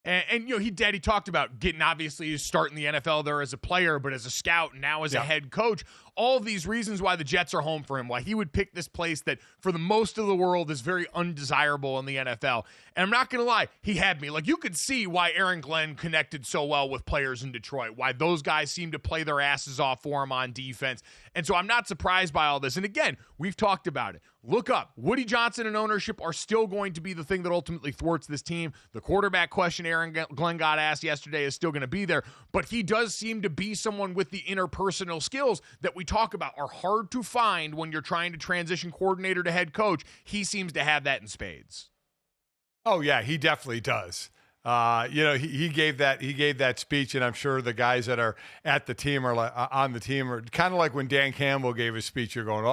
And you know, he talked about getting, obviously, starting the NFL there as a player, but as a scout, now as a head coach. All of these reasons why the Jets are home for him, why he would pick this place that for the most of the world is very undesirable in the NFL. And I'm not going to lie, he had me. Like, you could see why Aaron Glenn connected so well with players in Detroit, why those guys seem to play their asses off for him on defense. And so I'm not surprised by all this. And again, we've talked about it. Look up. Woody Johnson and ownership are still going to be the thing that ultimately thwarts this team. The quarterback question Aaron Glenn got asked yesterday is still going to be there. But he does seem to be someone with the interpersonal skills that we talk about are hard to find when you're trying to transition coordinator to head coach. He seems to have that in spades. Oh yeah, he definitely does. You know, he gave that speech, and I'm sure the guys that are at the team are like, on the team are kind of like when Dan Campbell gave his speech. You're going,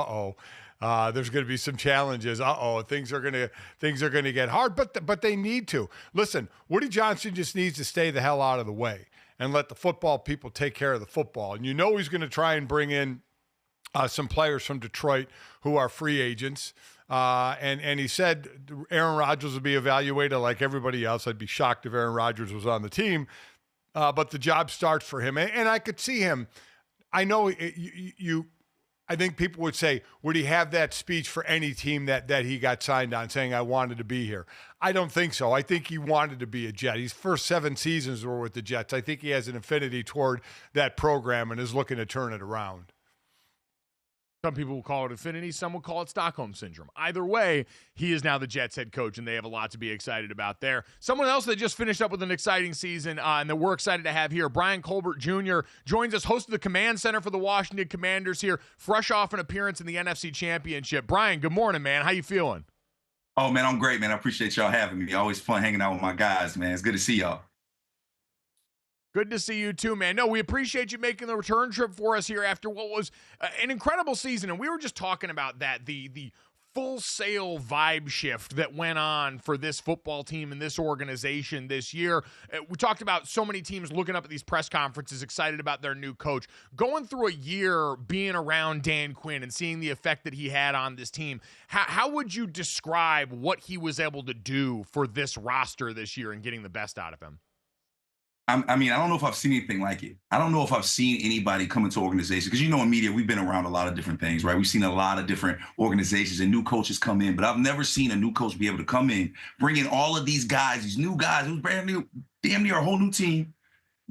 there's going to be some challenges. Things are going to get hard, but they need to. Listen, Woody Johnson just needs to stay the hell out of the way and let the football people take care of the football. And you know he's going to try and bring in some players from Detroit who are free agents. And he said Aaron Rodgers will be evaluated like everybody else. I'd be shocked if Aaron Rodgers was on the team. But the job starts for him. And I could see him. I know I think people would say, would he have that speech for any team that he got signed on, saying I wanted to be here? I don't think so. I think he wanted to be a Jet. His first 7 seasons were with the Jets. I think he has an affinity toward that program and is looking to turn it around. Some people will call it affinity. Some will call it Stockholm Syndrome. Either way, he is now the Jets head coach, and they have a lot to be excited about there. Someone else that just finished up with an exciting season and that we're excited to have here, BRYAN COLBERT Jr. joins us, host of the Command Center for the Washington Commanders here, fresh off an appearance in the NFC Championship. BRYAN, good morning, man. How you feeling? Oh, man, I'm great, man. I appreciate y'all having me. Always fun hanging out with my guys, man. It's good to see y'all. Good to see you too, man. No, we appreciate you making the return trip for us here after what was an incredible season. And we were just talking about that, the full sail vibe shift that went on for this football team and this organization this year. We talked about so many teams looking up at these press conferences, excited about their new coach. Going through a year being around Dan Quinn and seeing the effect that he had on this team, how would you describe what he was able to do for this roster this year and getting the best out of him? I mean, I don't know if I've seen anything like it. I don't know if I've seen anybody come into organizations, because, you know, in media, we've been around a lot of different things, right? We've seen a lot of different organizations and new coaches come in, but I've never seen a new coach be able to come in, bring in all of these guys, these new guys, who's brand new, damn near a whole new team,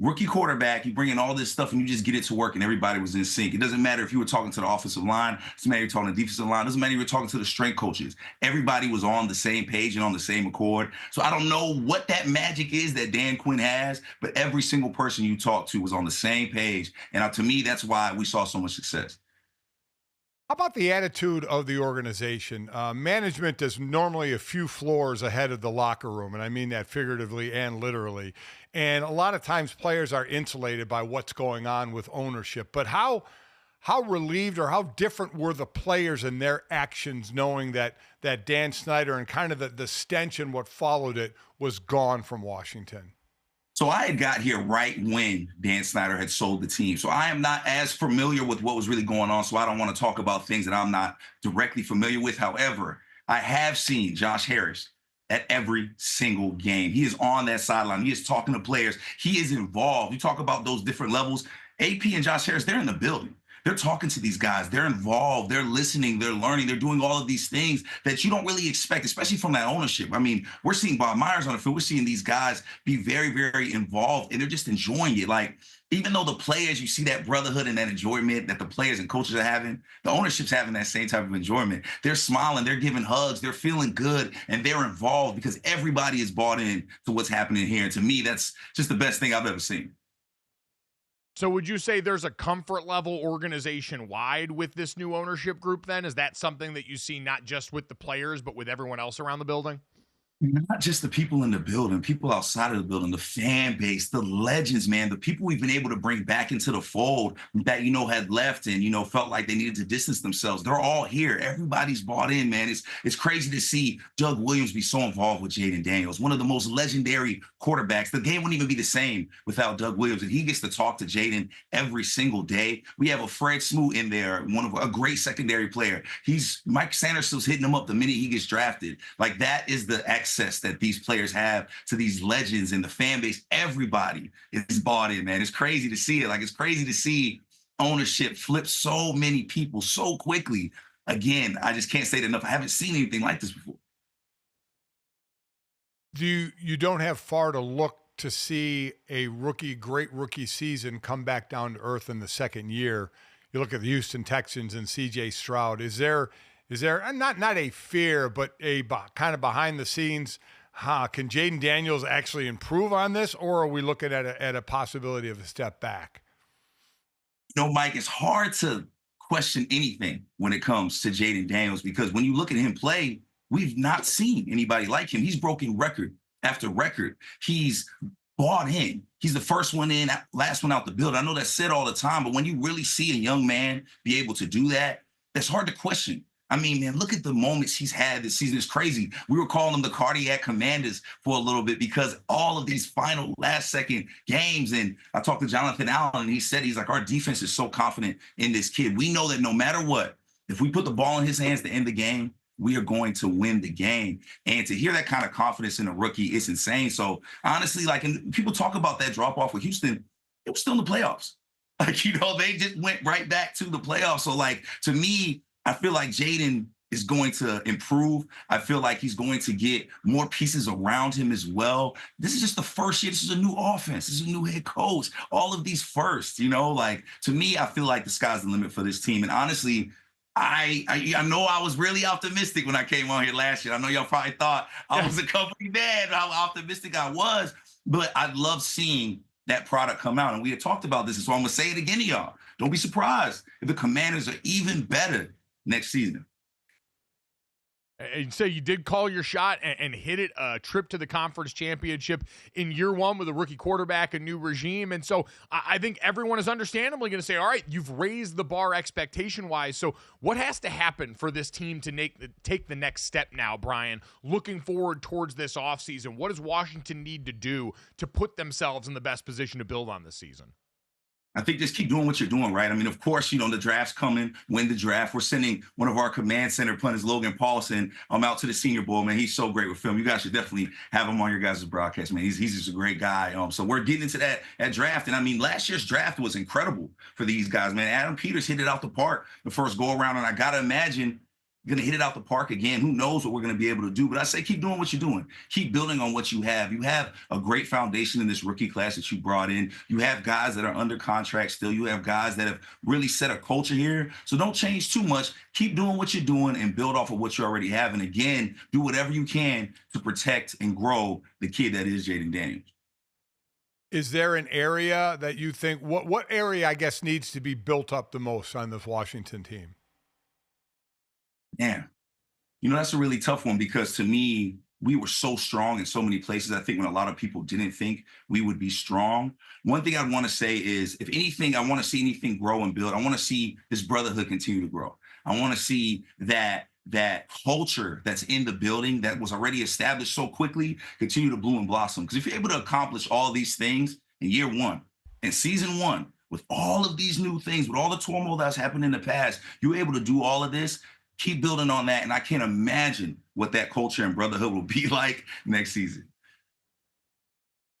rookie quarterback. You bring in all this stuff and you just get it to work, and everybody was in sync. It doesn't matter if you were talking to the offensive line, it doesn't matter if you're talking to the defensive line, it doesn't matter if you're talking to the strength coaches. Everybody was on the same page and on the same accord. So I don't know what that magic is that Dan Quinn has, but every single person you talked to was on the same page. And to me, that's why we saw so much success. How about the attitude of the organization? Management is normally a few floors ahead of the locker room, and I mean that figuratively and literally. And a lot of times players are insulated by what's going on with ownership. But how how relieved or how different were the players in their actions knowing that Dan Snyder and kind of the stench and what followed it was gone from Washington? So I had got here right when Dan Snyder had sold the team. So I am not as familiar with what was really going on. So I don't want to talk about things that I'm not directly familiar with. However, I have seen Josh Harris at every single game. He is on that sideline. He is talking to players. He is involved. You talk about those different levels. AP and Josh Harris, they're in the building. They're talking to these guys. They're involved. They're listening. They're learning. They're doing all of these things that you don't really expect, especially from that ownership. I mean, we're seeing Bob Myers on the field. We're seeing these guys be very, very involved, and they're just enjoying it. Like, even though the players, you see that brotherhood and that enjoyment that the players and coaches are having, the ownership's having that same type of enjoyment. They're smiling. They're giving hugs. They're feeling good, and they're involved because everybody is bought in to what's happening here. And to me, that's just the best thing I've ever seen. So would you say there's a comfort level organization-wide with this new ownership group then? Is that something that you see not just with the players, but with everyone else around the building? Not just the people in the building, people outside of the building, the fan base, the legends, man, the people we've been able to bring back into the fold that, had left and, felt like they needed to distance themselves. They're all here. Everybody's bought in, man. It's crazy to see Doug Williams be so involved with Jayden Daniels, one of the most legendary quarterbacks. The game wouldn't even be the same without Doug Williams, and he gets to talk to Jayden every single day. We have a Fred Smoot in there, a great secondary player. Mike Sanderson's hitting him up the minute he gets drafted. Like, that is the access that these players have to these legends and the fan base. Everybody is bought in, man. It's crazy to see it. Like, it's crazy to see ownership flip so many people so quickly. Again, I just can't say it enough. I haven't seen anything like this before. You don't have far to look to see a great rookie season come back down to earth in the second year. You look at the Houston Texans and C.J. Stroud. Is there not a fear, but a kind of behind the scenes, can Jayden Daniels actually improve on this, or are we looking at a possibility of a step back? Mike, it's hard to question anything when it comes to Jayden Daniels, because when you look at him play, we've not seen anybody like him. He's broken record after record. He's bought in. He's the first one in, last one out the building. I know that's said all the time, but when you really see a young man be able to do that, that's hard to question. I mean, man, look at the moments he's had this season. It's crazy. We were calling them the cardiac commanders for a little bit because all of these final last-second games, and I talked to Jonathan Allen, and he's like, our defense is so confident in this kid. We know that no matter what, if we put the ball in his hands to end the game, we are going to win the game. And to hear that kind of confidence in a rookie, it's insane. So, honestly, and people talk about that drop-off with Houston, it was still in the playoffs. They just went right back to the playoffs. So, to me, I feel like Jayden is going to improve. I feel like he's going to get more pieces around him as well. This is just the first year. This is a new offense. This is a new head coach. All of these firsts, to me, I feel like the sky's the limit for this team. And honestly, I know I was really optimistic when I came on here last year. I know y'all probably thought I was a company man, how optimistic I was. But I love seeing that product come out. And we had talked about this, and so I'm going to say it again to y'all. Don't be surprised if the Commanders are even better next season. And so you did call your shot and hit it, a trip to the conference championship in year one with a rookie quarterback, a new regime. And so I think everyone is understandably going to say, all right, you've raised the bar expectation-wise. So what has to happen for this team to take the next step now, Bryan, looking forward towards this offseason? What does Washington need to do to put themselves in the best position to build on this season? I think just keep doing what you're doing, right? I mean, of course, the draft's coming. Win the draft. We're sending one of our command center punters, Logan Paulson, out to the Senior Bowl, man. He's so great with film. You guys should definitely have him on your guys' broadcast, man. He's just a great guy. So we're getting into that draft. And I mean, last year's draft was incredible for these guys, man. Adam Peters hit it out the park the first go around, and I got to imagine going to hit it out the park again. Who knows what we're going to be able to do? But I say keep doing what you're doing. Keep building on what you have. You have a great foundation in this rookie class that you brought in. You have guys that are under contract still. You have guys that have really set a culture here. So don't change too much. Keep doing what you're doing and build off of what you already have. And again, do whatever you can to protect and grow the kid that is Jayden Daniels. Is there an area that you think, what area, I guess, needs to be built up the most on this Washington team? Yeah. That's a really tough one because to me, we were so strong in so many places. I think when a lot of people didn't think we would be strong. One thing I want to say is, if anything, I want to see anything grow and build. I want to see this brotherhood continue to grow. I want to see that culture that's in the building that was already established so quickly continue to bloom and blossom. Because if you're able to accomplish all these things in year one, in season one, with all of these new things, with all the turmoil that's happened in the past, you're able to do all of this, keep building on that. And I can't imagine what that culture and brotherhood will be like next season.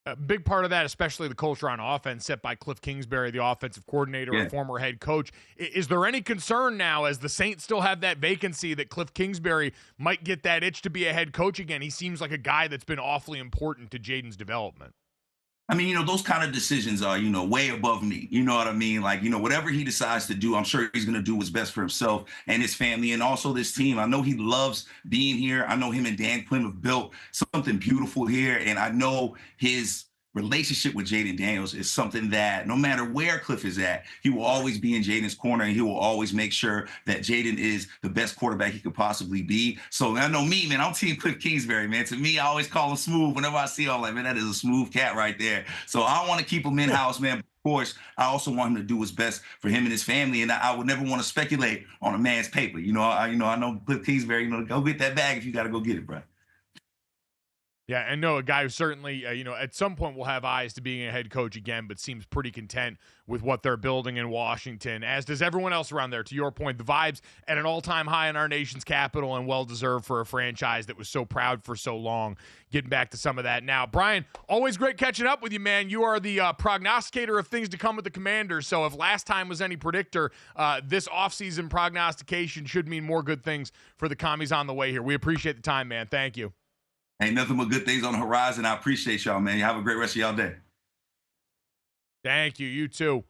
A big part of that, especially the culture on offense, set by Cliff Kingsbury, the offensive coordinator and former head coach. Is there any concern now, as the Saints still have that vacancy, that Cliff Kingsbury might get that itch to be a head coach again? He seems like a guy that's been awfully important to Jayden's development. I mean, those kind of decisions are, way above me. You know what I mean? Like, whatever he decides to do, I'm sure he's going to do what's best for himself and his family and also this team. I know he loves being here. I know him and Dan Quinn have built something beautiful here. And I know his relationship with Jayden Daniels is something that no matter where Cliff is at, he will always be in Jayden's corner, and he will always make sure that Jayden is the best quarterback he could possibly be. So I know me, man, I'm Team Cliff Kingsbury, man. To me, I always call him smooth. Whenever I see him, I'm like, man, that is a smooth cat right there. So I want to keep him in-house, man. Of course, I also want him to do what's best for him and his family, and I would never want to speculate on a man's paper. I know Cliff Kingsbury, go get that bag if you got to go get it, bro. Yeah, and no, a guy who certainly, at some point will have eyes to being a head coach again, but seems pretty content with what they're building in Washington, as does everyone else around there. To your point, the vibes at an all-time high in our nation's capital, and well-deserved for a franchise that was so proud for so long. Getting back to some of that now. Bryan, always great catching up with you, man. You are the prognosticator of things to come with the Commanders, so if last time was any predictor, this offseason prognostication should mean more good things for the Commies on the way here. We appreciate the time, man. Thank you. Ain't nothing but good things on the horizon. I appreciate y'all, man. You have a great rest of y'all day. Thank you. You too.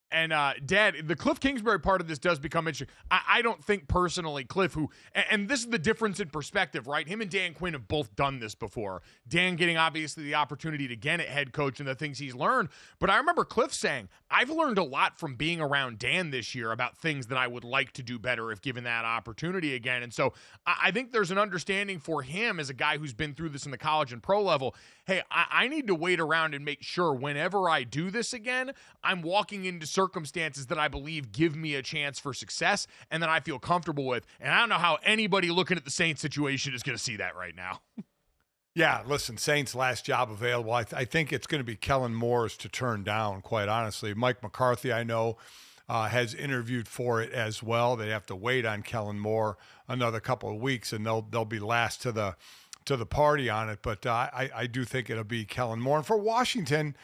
And, Dad, the Cliff Kingsbury part of this does become interesting. I don't think personally Cliff, and this is the difference in perspective, right? Him and Dan Quinn have both done this before. Dan getting, obviously, the opportunity to again at head coach and the things he's learned. But I remember Cliff saying, I've learned a lot from being around Dan this year about things that I would like to do better if given that opportunity again. And so I think there's an understanding for him as a guy who's been through this in the college and pro level. Hey, I need to wait around and make sure whenever I do this again, I'm walking into circumstances that I believe give me a chance for success and that I feel comfortable with. And I don't know how anybody looking at the Saints situation is going to see that right now. Yeah, listen, Saints' last job available. I think it's going to be Kellen Moore's to turn down, quite honestly. Mike McCarthy, I know, has interviewed for it as well. They have to wait on Kellen Moore another couple of weeks, and they'll be last to the party on it. But I do think it'll be Kellen Moore. And for Washington,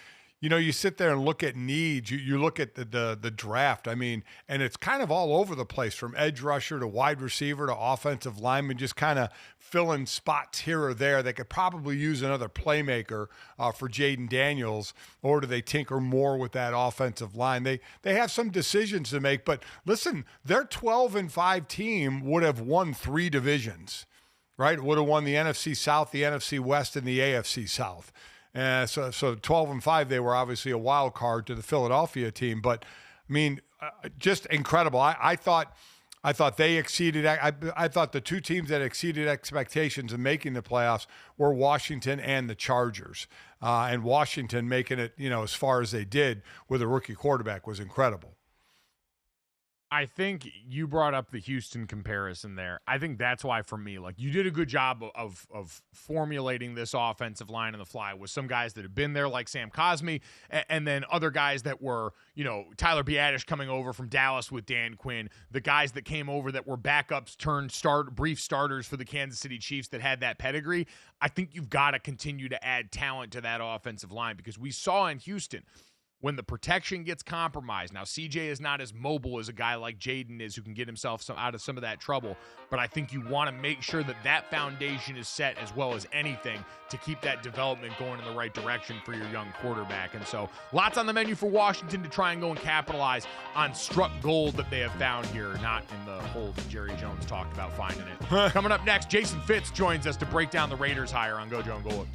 you sit there and look at needs. You look at the draft. I mean, and it's kind of all over the place, from edge rusher to wide receiver to offensive lineman, just kind of filling spots here or there. They could probably use another playmaker for Jayden Daniels, or do they tinker more with that offensive line? They have some decisions to make. But listen, their 12-5 team would have won 3 divisions, right? Would have won the NFC South, the NFC West, and the AFC South. So 12-5, they were obviously a wild card to the Philadelphia team. But I mean, just incredible. I thought they exceeded. I thought the two teams that exceeded expectations in making the playoffs were Washington and the Chargers. And Washington making it, as far as they did with a rookie quarterback was incredible. I think you brought up the Houston comparison there. I think that's why, for me, you did a good job of formulating this offensive line on the fly with some guys that have been there, like Sam Cosmi, and then other guys that were, Tyler Biadasz coming over from Dallas with Dan Quinn, the guys that came over that were backups turned brief starters for the Kansas City Chiefs that had that pedigree. I think you've got to continue to add talent to that offensive line, because we saw in Houston, when the protection gets compromised. Now, CJ is not as mobile as a guy like Jayden is, who can get himself out of some of that trouble, but I think you want to make sure that foundation is set as well as anything to keep that development going in the right direction for your young quarterback. And so lots on the menu for Washington to try and go and capitalize on struck gold that they have found here, not in the hole that Jerry Jones talked about finding it. Coming up next, Jason FITZ joins us to break down the Raiders hire on GoJo Golic.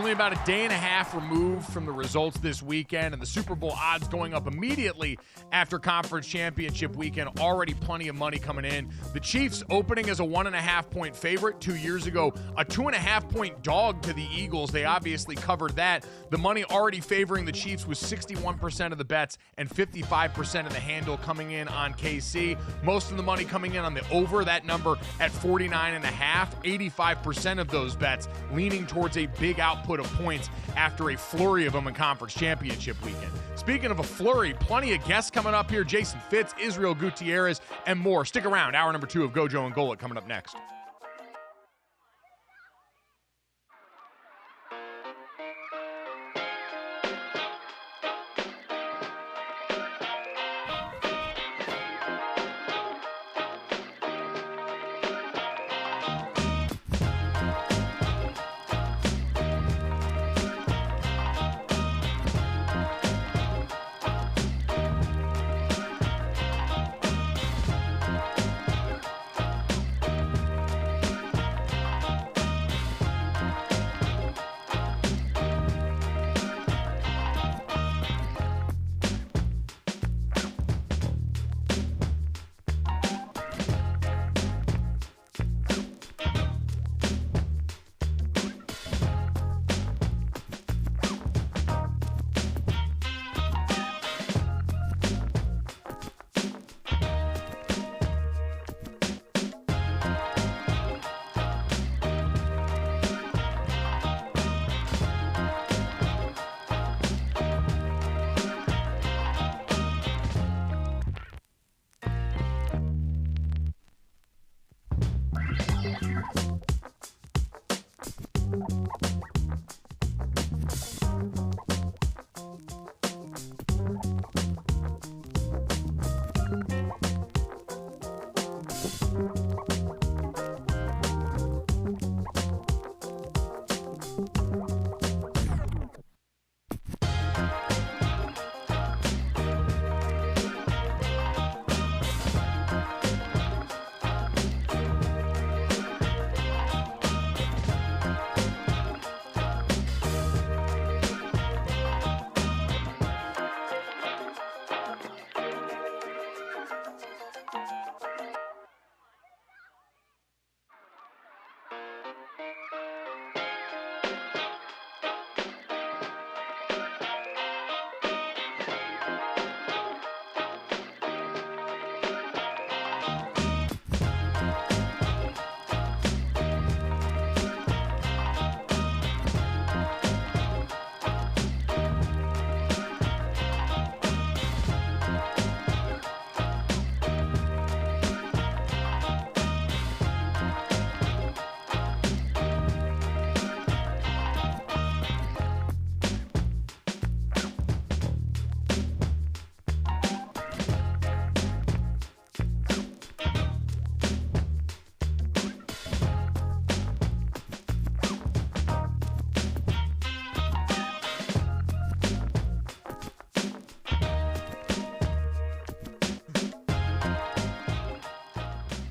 only about a day and a half removed from the results this weekend, and the Super Bowl odds going up immediately after conference championship weekend. Already plenty of money coming in. The Chiefs opening as a 1.5-point favorite 2 years ago, a 2.5-point dog to the Eagles. They obviously covered that. The money already favoring the Chiefs was 61% of the bets and 55% of the handle coming in on KC. Most of the money coming in on the over, that number at 49.5. 85% of those bets leaning towards a big output of points after a flurry of them in conference championship weekend. Speaking of a flurry, plenty of guests coming up here. Jason Fitz, Israel Gutierrez, and more. Stick around. Hour number 2 of GoJo and Golic coming up next.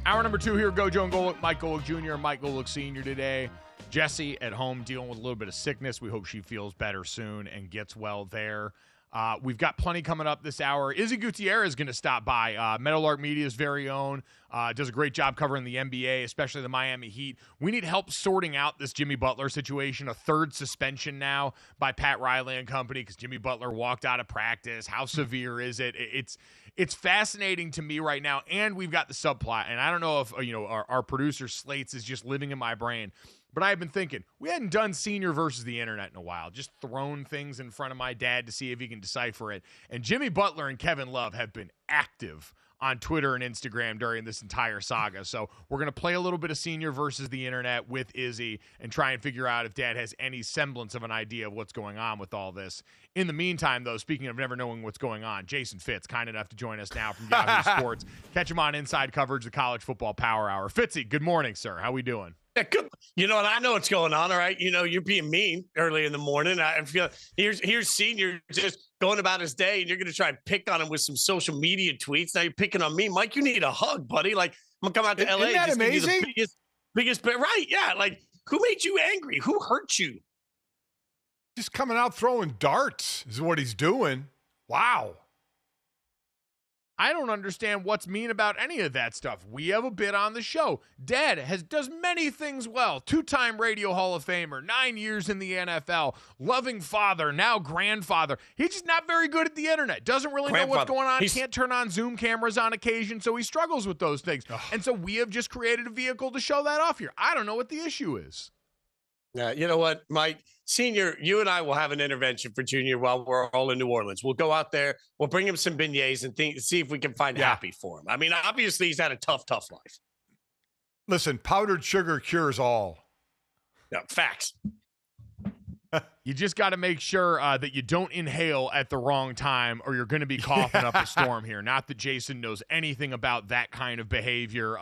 Hour number 2 here, GoJo and Golic. Mike Golic Jr. and Mike Golic Sr. today. Jesse at home dealing with a little bit of sickness. We hope she feels better soon and gets well there. We've got plenty coming up this hour. Izzy Gutierrez is going to stop by. Meadowlark Media's very own. Does a great job covering the NBA, especially the Miami Heat. We need help sorting out this Jimmy Butler situation. A third suspension now by Pat Riley and company because Jimmy Butler walked out of practice. How severe is it? It's fascinating to me right now. And we've got the subplot. And I don't know if our producer Slates is just living in my brain. But I've been thinking, we hadn't done senior versus the internet in a while. Just thrown things in front of my dad to see if he can decipher it. And Jimmy Butler and Kevin Love have been active on Twitter and Instagram during this entire saga. So we're going to play a little bit of senior versus the internet with Izzy and try and figure out if Dad has any semblance of an idea of what's going on with all this. In the meantime, though, speaking of never knowing what's going on, Jason Fitz, kind enough to join us now from Yahoo Sports. Catch him on Inside Coverage, the College Football Power Hour. Fitzy, good morning, sir. How we doing? Yeah, good. You know, and I know what's going on. All right. You know, you're being mean early in the morning. I feel here's senior just going about his day and you're going to try and pick on him with some social media tweets. Now you're picking on me. Mike, you need a hug, buddy. Like, I'm going to come out to LA. Isn't that amazing? Biggest, right. Yeah. Like, who made you angry? Who hurt you? Just coming out throwing darts is what he's doing. Wow. I don't understand what's mean about any of that stuff. We have a bit on the show. Dad does many things well. 2-time Radio Hall of Famer, 9 years in the NFL, loving father, now grandfather. He's just not very good at the internet. Doesn't really know what's going on. Can't turn on Zoom cameras on occasion, so he struggles with those things. And so we have just created a vehicle to show that off here. I don't know what the issue is. You know what, Mike? Senior, you and I will have an intervention for Junior while we're all in New Orleans. We'll go out there. We'll bring him some beignets and see if we can find happy for him. I mean, obviously, he's had a tough life. Listen, powdered sugar cures all. Yeah, facts. You just got to make sure that you don't inhale at the wrong time or you're going to be coughing up a storm here. Not that Jason knows anything about that kind of behavior.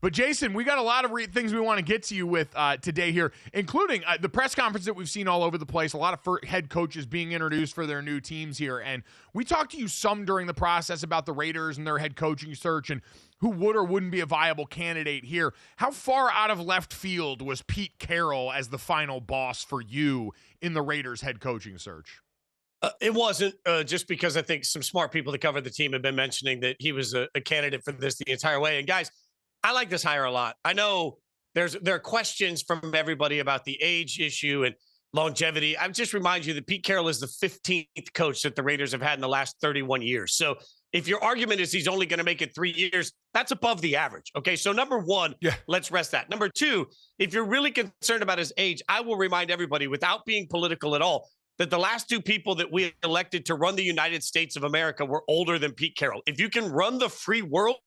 But, Jason, we got a lot of things we want to get to you with today here, including the press conference that we've seen all over the place, a lot of head coaches being introduced for their new teams here. And we talked to you some during the process about the Raiders and their head coaching search and who would or wouldn't be a viable candidate here. How far out of left field was Pete Carroll as the final boss for you in the Raiders head coaching search? It wasn't just because I think some smart people that cover the team have been mentioning that he was a candidate for this the entire way. And guys, I like this hire a lot. I know there are questions from everybody about the age issue and longevity. I would just remind you that Pete Carroll is the 15th coach that the Raiders have had in the last 31 years. So if your argument is he's only going to make it 3 years, that's above the average. Okay, so number one, let's rest that. Number two, if you're really concerned about his age, I will remind everybody, without being political at all, that the last two people that we elected to run the United States of America were older than Pete Carroll. If you can run the free world,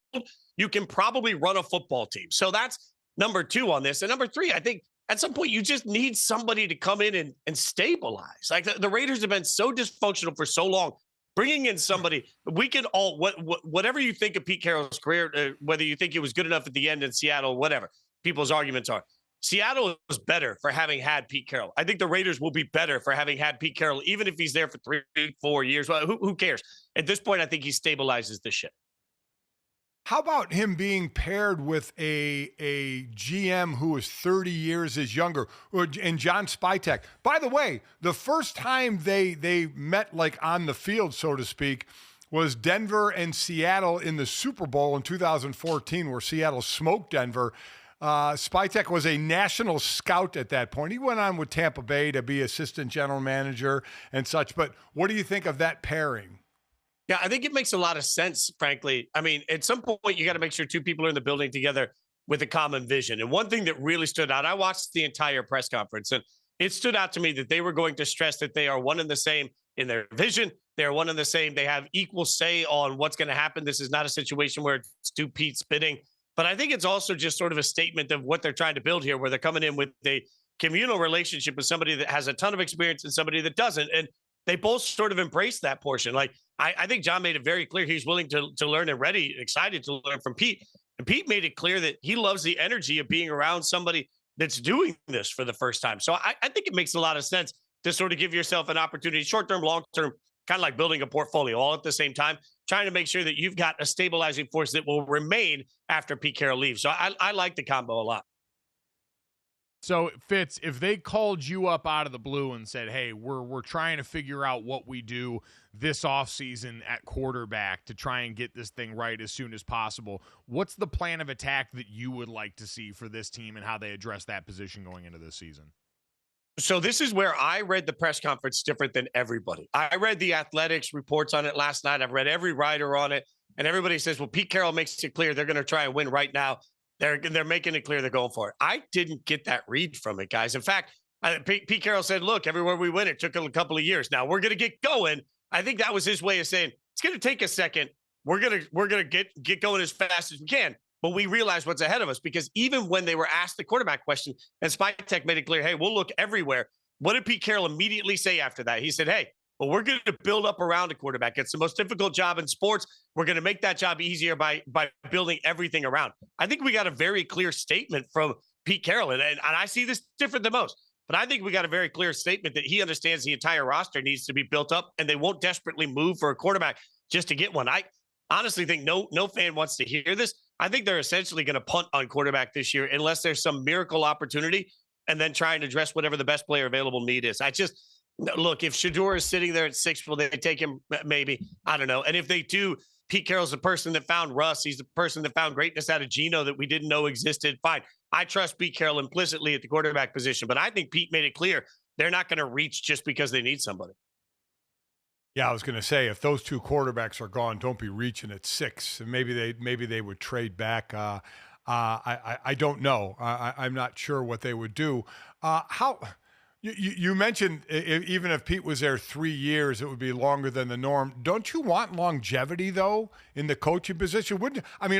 you can probably run a football team. So that's number two on this. And number three, I think at some point you just need somebody to come in and stabilize. Like the Raiders have been so dysfunctional for so long. Bringing in somebody, we can all, whatever you think of Pete Carroll's career, whether you think he was good enough at the end in Seattle, whatever people's arguments are, Seattle was better for having had Pete Carroll. I think the Raiders will be better for having had Pete Carroll, even if he's there for 3-4 years. Well, who cares? At this point, I think he stabilizes the ship. How about him being paired with a GM who is 30 years his younger, and John Spytek? By the way, the first time they met, like on the field, so to speak, was Denver and Seattle in the Super Bowl in 2014, where Seattle smoked Denver. Spytek was a national scout at that point. He went on with Tampa Bay to be assistant general manager and such. But what do you think of that pairing? Yeah, I think it makes a lot of sense, frankly. I mean, at some point, you got to make sure two people are in the building together with a common vision. And one thing that really stood out, I watched the entire press conference, and it stood out to me that they were going to stress that they are one and the same in their vision. They're one and the same. They have equal say on what's going to happen. This is not a situation where it's two Pete's bidding. But I think it's also just sort of a statement of what they're trying to build here, where they're coming in with a communal relationship with somebody that has a ton of experience and somebody that doesn't. And they both sort of embrace that portion. Like, I think John made it very clear he's willing to learn and excited to learn from Pete. And Pete made it clear that he loves the energy of being around somebody that's doing this for the first time. So I think it makes a lot of sense to sort of give yourself an opportunity, short-term, long-term, kind of like building a portfolio all at the same time, trying to make sure that you've got a stabilizing force that will remain after Pete Carroll leaves. So I like the combo a lot. So, Fitz, if they called you up out of the blue and said, hey, we're trying to figure out what we do this offseason at quarterback to try and get this thing right as soon as possible, what's the plan of attack that you would like to see for this team and how they address that position going into this season? So this is where I read the press conference different than everybody. I read the Athletics reports on it last night. I've read every writer on it, and everybody says, well, Pete Carroll makes it clear they're going to try and win right now. They're making it clear they're going for it. I didn't get that read from it, guys. In fact, Pete Carroll said, look, everywhere we win, it took a couple of years. Now we're going to get going. I think that was his way of saying, it's going to take a second. We're going to get going as fast as we can. But we realize what's ahead of us, because even when they were asked the quarterback question, and Spytek made it clear, hey, we'll look everywhere. What did Pete Carroll immediately say after that? He said, hey, well, we're going to build up around a quarterback. It's the most difficult job in sports. We're going to make that job easier by building everything around. I think we got a very clear statement from Pete Carroll, and I see this different than most. But I think we got a very clear statement that he understands the entire roster needs to be built up, and they won't desperately move for a quarterback just to get one. I honestly think no fan wants to hear this. I think they're essentially going to punt on quarterback this year unless there's some miracle opportunity, and then try and address whatever the best player available need is. Look, if Shedeur is sitting there at 6, will they take him? Maybe. I don't know. And if they do, Pete Carroll's the person that found Russ. He's the person that found greatness out of Geno that we didn't know existed. Fine. I trust Pete Carroll implicitly at the quarterback position, but I think Pete made it clear they're not going to reach just because they need somebody. Yeah, I was going to say, if those two quarterbacks are gone, don't be reaching at 6. And maybe they would trade back. I don't know. I'm not sure what they would do. You mentioned even if Pete was there 3 years, it would be longer than the norm. Don't you want longevity, though, in the coaching position?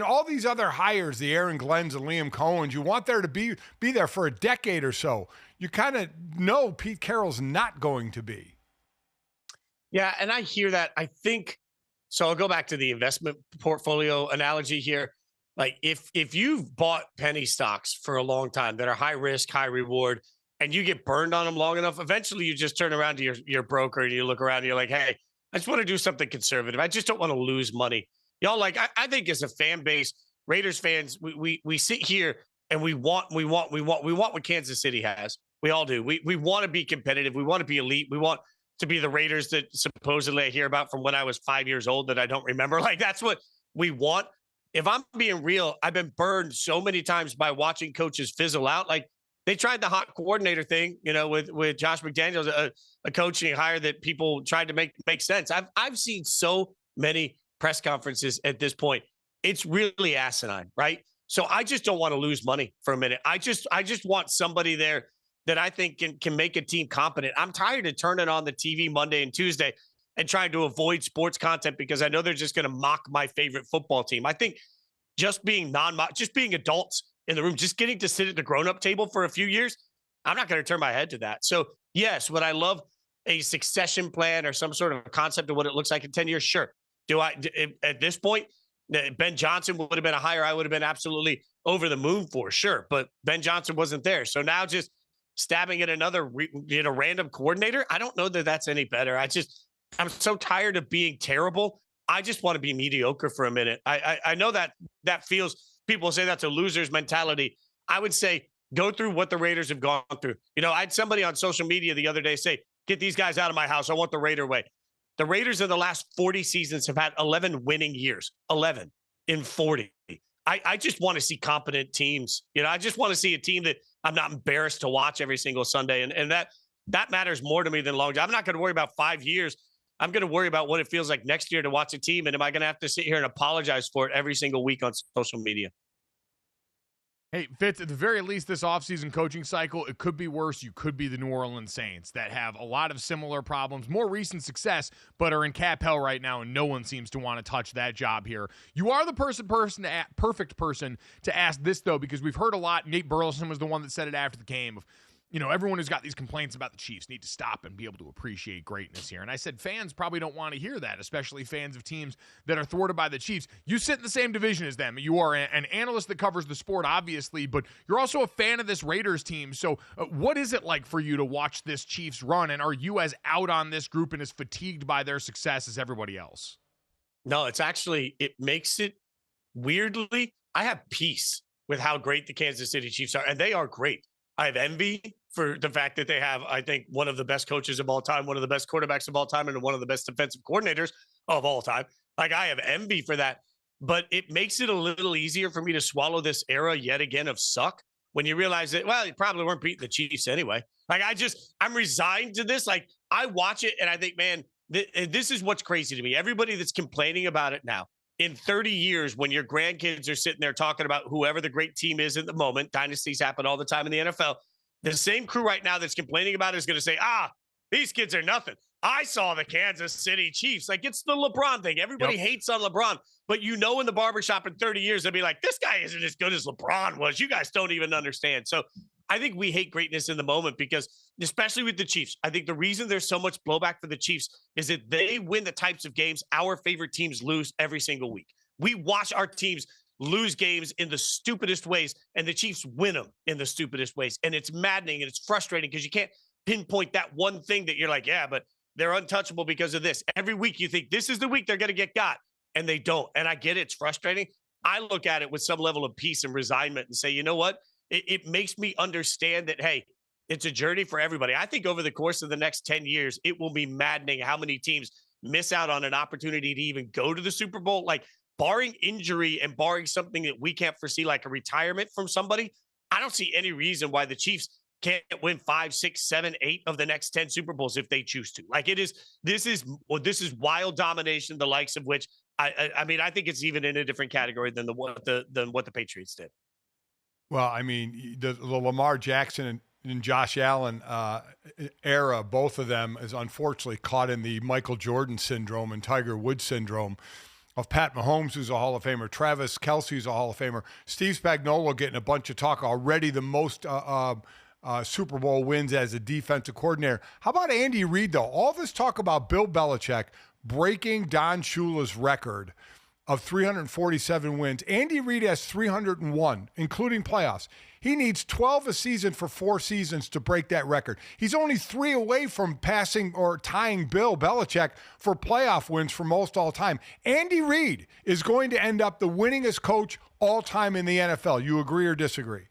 All these other hires, the Aaron Glenn's and Liam Cohen's, you want there to be there for a decade or so. You kind of know Pete Carroll's not going to be. Yeah, and I hear that. I think so. I'll go back to the investment portfolio analogy here. Like if you've bought penny stocks for a long time that are high risk, high reward, and you get burned on them long enough, eventually you just turn around to your broker and you look around and you're like, hey, I just want to do something conservative. I just don't want to lose money. Y'all, like, I think as a fan base, Raiders fans, we sit here and we want what Kansas City has. We all do. We want to be competitive. We want to be elite. We want to be the Raiders that supposedly I hear about from when I was 5 years old that I don't remember. Like, that's what we want. If I'm being real, I've been burned so many times by watching coaches fizzle out. Like, they tried the hot coordinator thing, with Josh McDaniels, a coaching hire that people tried to make sense. I've seen so many press conferences at this point. It's really asinine, right? So I just don't want to lose money for a minute. I just want somebody there that I think can make a team competent. I'm tired of turning on the TV Monday and Tuesday and trying to avoid sports content because I know they're just going to mock my favorite football team. I think just being just being adults in the room, just getting to sit at the grown-up table for a few years, I'm not going to turn my head to that. So, yes, would I love a succession plan or some sort of concept of what it looks like in 10 years? Sure. Do I, at this point, Ben Johnson would have been a hire I would have been absolutely over the moon for, sure. But Ben Johnson wasn't there. So now just stabbing at another, random coordinator, I don't know that that's any better. I'm so tired of being terrible. I just want to be mediocre for a minute. I know that feels, people say that's a loser's mentality. I would say go through what the Raiders have gone through. I had somebody on social media the other day say, get these guys out of my house. I want the Raider way. The Raiders in the last 40 seasons have had 11 winning years, 11 in 40. I just want to see competent teams. I just want to see a team that I'm not embarrassed to watch every single Sunday. And that matters more to me than longevity. I'm not going to worry about 5 years. I'm going to worry about what it feels like next year to watch a team. And am I going to have to sit here and apologize for it every single week on social media? Hey, Fitz, at the very least, this offseason coaching cycle, it could be worse. You could be the New Orleans Saints that have a lot of similar problems, more recent success, but are in cap hell right now, and no one seems to want to touch that job here. You are the perfect person to ask this, though, because we've heard a lot. Nate Burleson was the one that said it after the game of, everyone who's got these complaints about the Chiefs need to stop and be able to appreciate greatness here. And I said fans probably don't want to hear that, especially fans of teams that are thwarted by the Chiefs. You sit in the same division as them. You are an analyst that covers the sport, obviously, but you're also a fan of this Raiders team. So what is it like for you to watch this Chiefs run? And are you as out on this group and as fatigued by their success as everybody else? No, it makes it weirdly, I have peace with how great the Kansas City Chiefs are, and they are great. I have envy for the fact that they have, I think, one of the best coaches of all time, one of the best quarterbacks of all time, and one of the best defensive coordinators of all time. Like, I have envy for that. But it makes it a little easier for me to swallow this era yet again of suck when you realize that, well, you probably weren't beating the Chiefs anyway. Like, I'm resigned to this. Like, I watch it and I think, man, this is what's crazy to me. Everybody that's complaining about it now, in 30 years, when your grandkids are sitting there talking about whoever the great team is at the moment, dynasties happen all the time in the NFL. The same crew right now that's complaining about it is going to say, these kids are nothing. I saw the Kansas City Chiefs. Like, it's the LeBron thing. Everybody hates on LeBron, but in the barbershop in 30 years, they'll be like, this guy isn't as good as LeBron was. You guys don't even understand. So I think we hate greatness in the moment because, especially with the Chiefs, I think the reason there's so much blowback for the Chiefs is that they win the types of games our favorite teams lose every single week. We watch our teams lose games in the stupidest ways, and the Chiefs win them in the stupidest ways. And it's maddening and it's frustrating because you can't pinpoint that one thing that you're like, yeah, but they're untouchable because of this. Every week you think this is the week they're going to get got, and they don't. And I get it. It's frustrating. I look at it with some level of peace and resignment and say, you know what? It makes me understand that, hey, It's a journey for everybody. I think over the course of the next 10 years, it will be maddening how many teams miss out on an opportunity to even go to the Super Bowl. Like, barring injury and barring something that we can't foresee, like a retirement from somebody, I don't see any reason why the Chiefs can't win 5, 6, 7, 8 of the next 10 Super Bowls if they choose to. Like, this is wild domination, the likes of which I mean, I think it's even in a different category than what the Patriots did. Well, I mean, the Lamar Jackson and Josh Allen era, both of them is unfortunately caught in the Michael Jordan syndrome and Tiger Woods syndrome of Pat Mahomes, who's a Hall of Famer, Travis Kelce's a Hall of Famer, Steve Spagnuolo getting a bunch of talk, already the most Super Bowl wins as a defensive coordinator. How about Andy Reid, though? All this talk about Bill Belichick breaking Don Shula's record of 347 wins. Andy Reid has 301, including playoffs. He needs 12 a season for 4 seasons to break that record. He's only 3 away from passing or tying Bill Belichick for playoff wins for most all time. Andy Reid is going to end up the winningest coach all time in the NFL. You agree or disagree?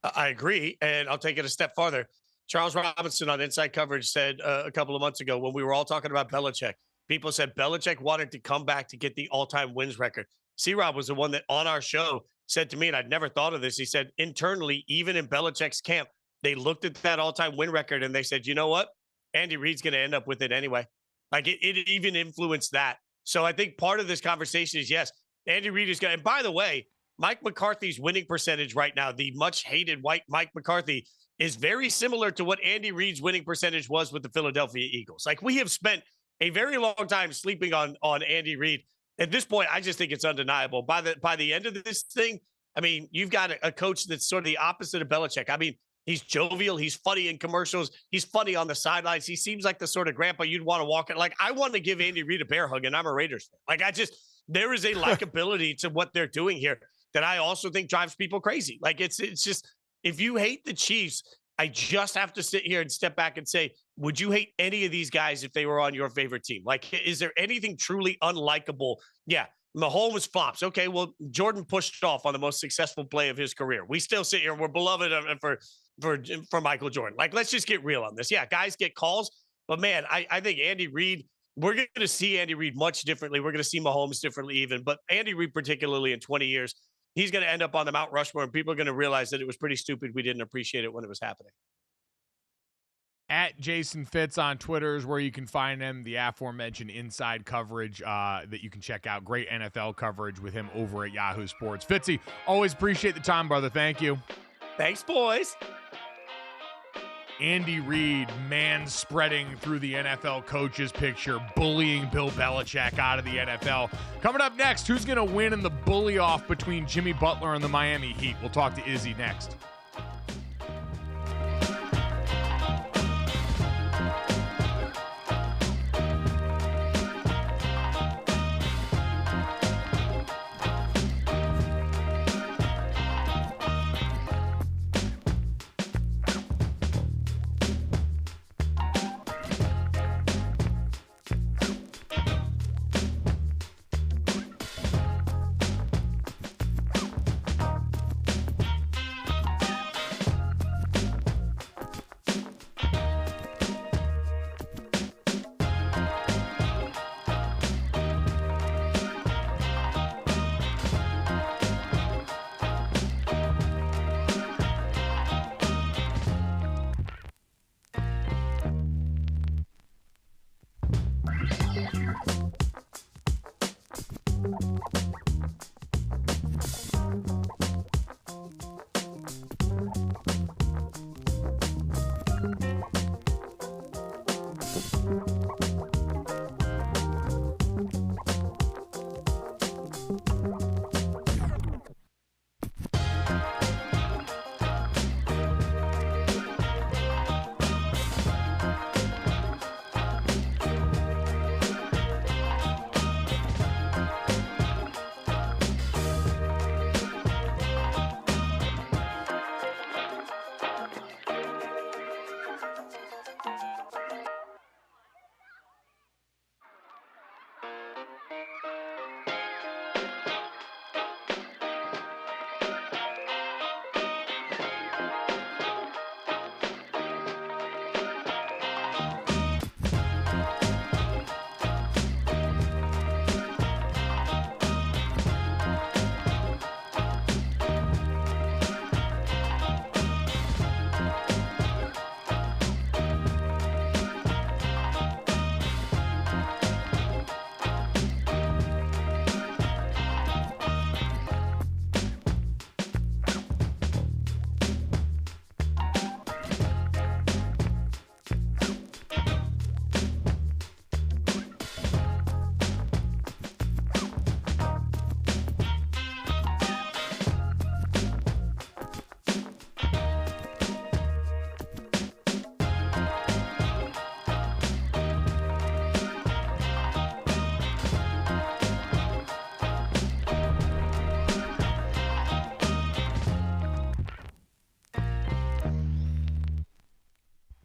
I agree, and I'll take it a step farther. Charles Robinson on Inside Coverage said a couple of months ago when we were all talking about Belichick, people said Belichick wanted to come back to get the all-time wins record. C-Rob was the one that on our show said to me, and I'd never thought of this, he said internally, even in Belichick's camp, they looked at that all-time win record and they said, you know what? Andy Reid's going to end up with it anyway. Like, it even influenced that. So I think part of this conversation is, yes, Andy Reid is going to, and by the way, Mike McCarthy's winning percentage right now, the much hated white Mike McCarthy, is very similar to what Andy Reid's winning percentage was with the Philadelphia Eagles. Like, we have spent a very long time sleeping on Andy Reid. At this point, I just think it's undeniable. By the end of this thing, I mean, you've got a coach that's sort of the opposite of Belichick. I mean, he's jovial. He's funny in commercials. He's funny on the sidelines. He seems like the sort of grandpa you'd want to walk in. Like, I want to give Andy Reid a bear hug, and I'm a Raiders fan. Like, there is a likability to what they're doing here that I also think drives people crazy. Like, it's just, if you hate the Chiefs, I just have to sit here and step back and say, would you hate any of these guys if they were on your favorite team? Like, is there anything truly unlikable? Yeah, Mahomes flops. Okay, well, Jordan pushed off on the most successful play of his career. We still sit here. We're beloved for Michael Jordan. Like, let's just get real on this. Yeah, guys get calls, but man, I think Andy Reid, we're going to see Andy Reid much differently. We're going to see Mahomes differently even, but Andy Reid particularly in 20 years, he's going to end up on the Mount Rushmore, and people are going to realize that it was pretty stupid. We didn't appreciate it when it was happening. At Jason Fitz on Twitter is where you can find him. The aforementioned Inside Coverage that you can check out. Great NFL coverage with him over at Yahoo Sports. Fitzy, always appreciate the time, brother. Thank you. Thanks, boys. Andy Reid man-spreading through the NFL coaches picture, bullying Bill Belichick out of the NFL. Coming up next, who's going to win in the bully-off between Jimmy Butler and the Miami Heat? We'll talk to Izzy next.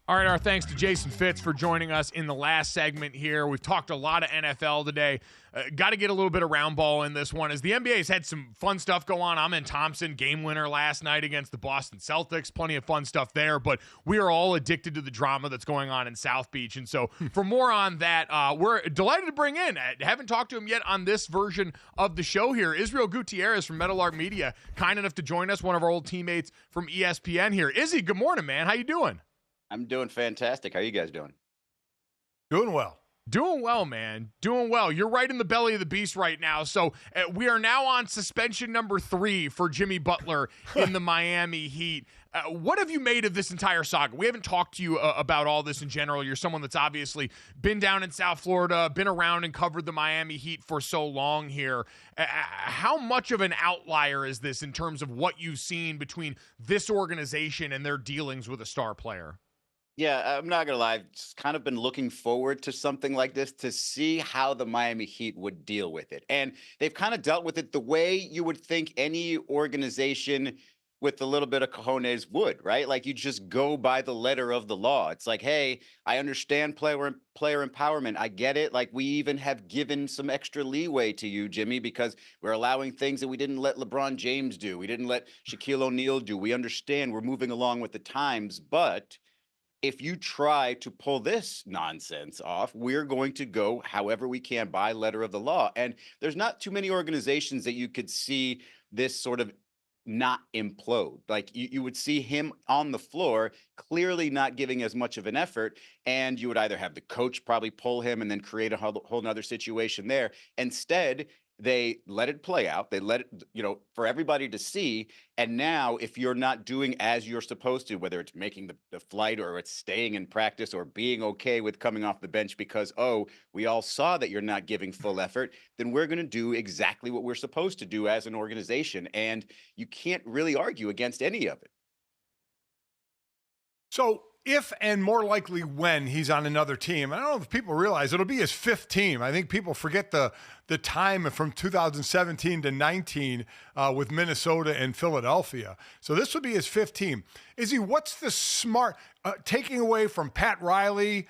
All right, our thanks to Jason FITZ for joining us in the last segment here. We've talked a lot of NFL today. Got to get a little bit of round ball in this one, as the NBA's had some fun stuff go on. Amen Thompson, game winner last night against the Boston Celtics. Plenty of fun stuff there, but we are all addicted to the drama that's going on in South Beach. And so for more on that, we're delighted to bring in, haven't talked to him yet on this version of the show here, Israel Gutierrez from Meadowlark Media, kind enough to join us, one of our old teammates from ESPN here. Izzy, good morning, man. How you doing? I'm doing fantastic. How are you guys doing? Doing well. Doing well, man. Doing well. You're right in the belly of the beast right now. So we are now on suspension number 3 for Jimmy Butler in the Miami Heat. What have you made of this entire saga? We haven't talked to you about all this in general. You're someone that's obviously been down in South Florida, been around and covered the Miami Heat for so long here. How much of an outlier is this in terms of what you've seen between this organization and their dealings with a star player? Yeah, I'm not going to lie. I've just kind of been looking forward to something like this to see how the Miami Heat would deal with it. And they've kind of dealt with it the way you would think any organization with a little bit of cojones would, right? Like, you just go by the letter of the law. It's like, hey, I understand player empowerment. I get it. Like, we even have given some extra leeway to you, Jimmy, because we're allowing things that we didn't let LeBron James do. We didn't let Shaquille O'Neal do. We understand we're moving along with the times, but if you try to pull this nonsense off, we're going to go however we can by letter of the law. And there's not too many organizations that you could see this sort of not implode. Like, you would see him on the floor, clearly not giving as much of an effort, and you would either have the coach probably pull him and then create a whole nother situation there. Instead, they let it play out. They let it, for everybody to see. And now, if you're not doing as you're supposed to, whether it's making the flight or it's staying in practice or being okay with coming off the bench because, we all saw that you're not giving full effort, then we're going to do exactly what we're supposed to do as an organization. And you can't really argue against any of it. So if and more likely when he's on another team, I don't know if people realize it'll be his 5th team. I think people forget the time from 2017 to 19 with Minnesota and Philadelphia. So this would be his 5th team. What's the smart, taking away from Pat Riley,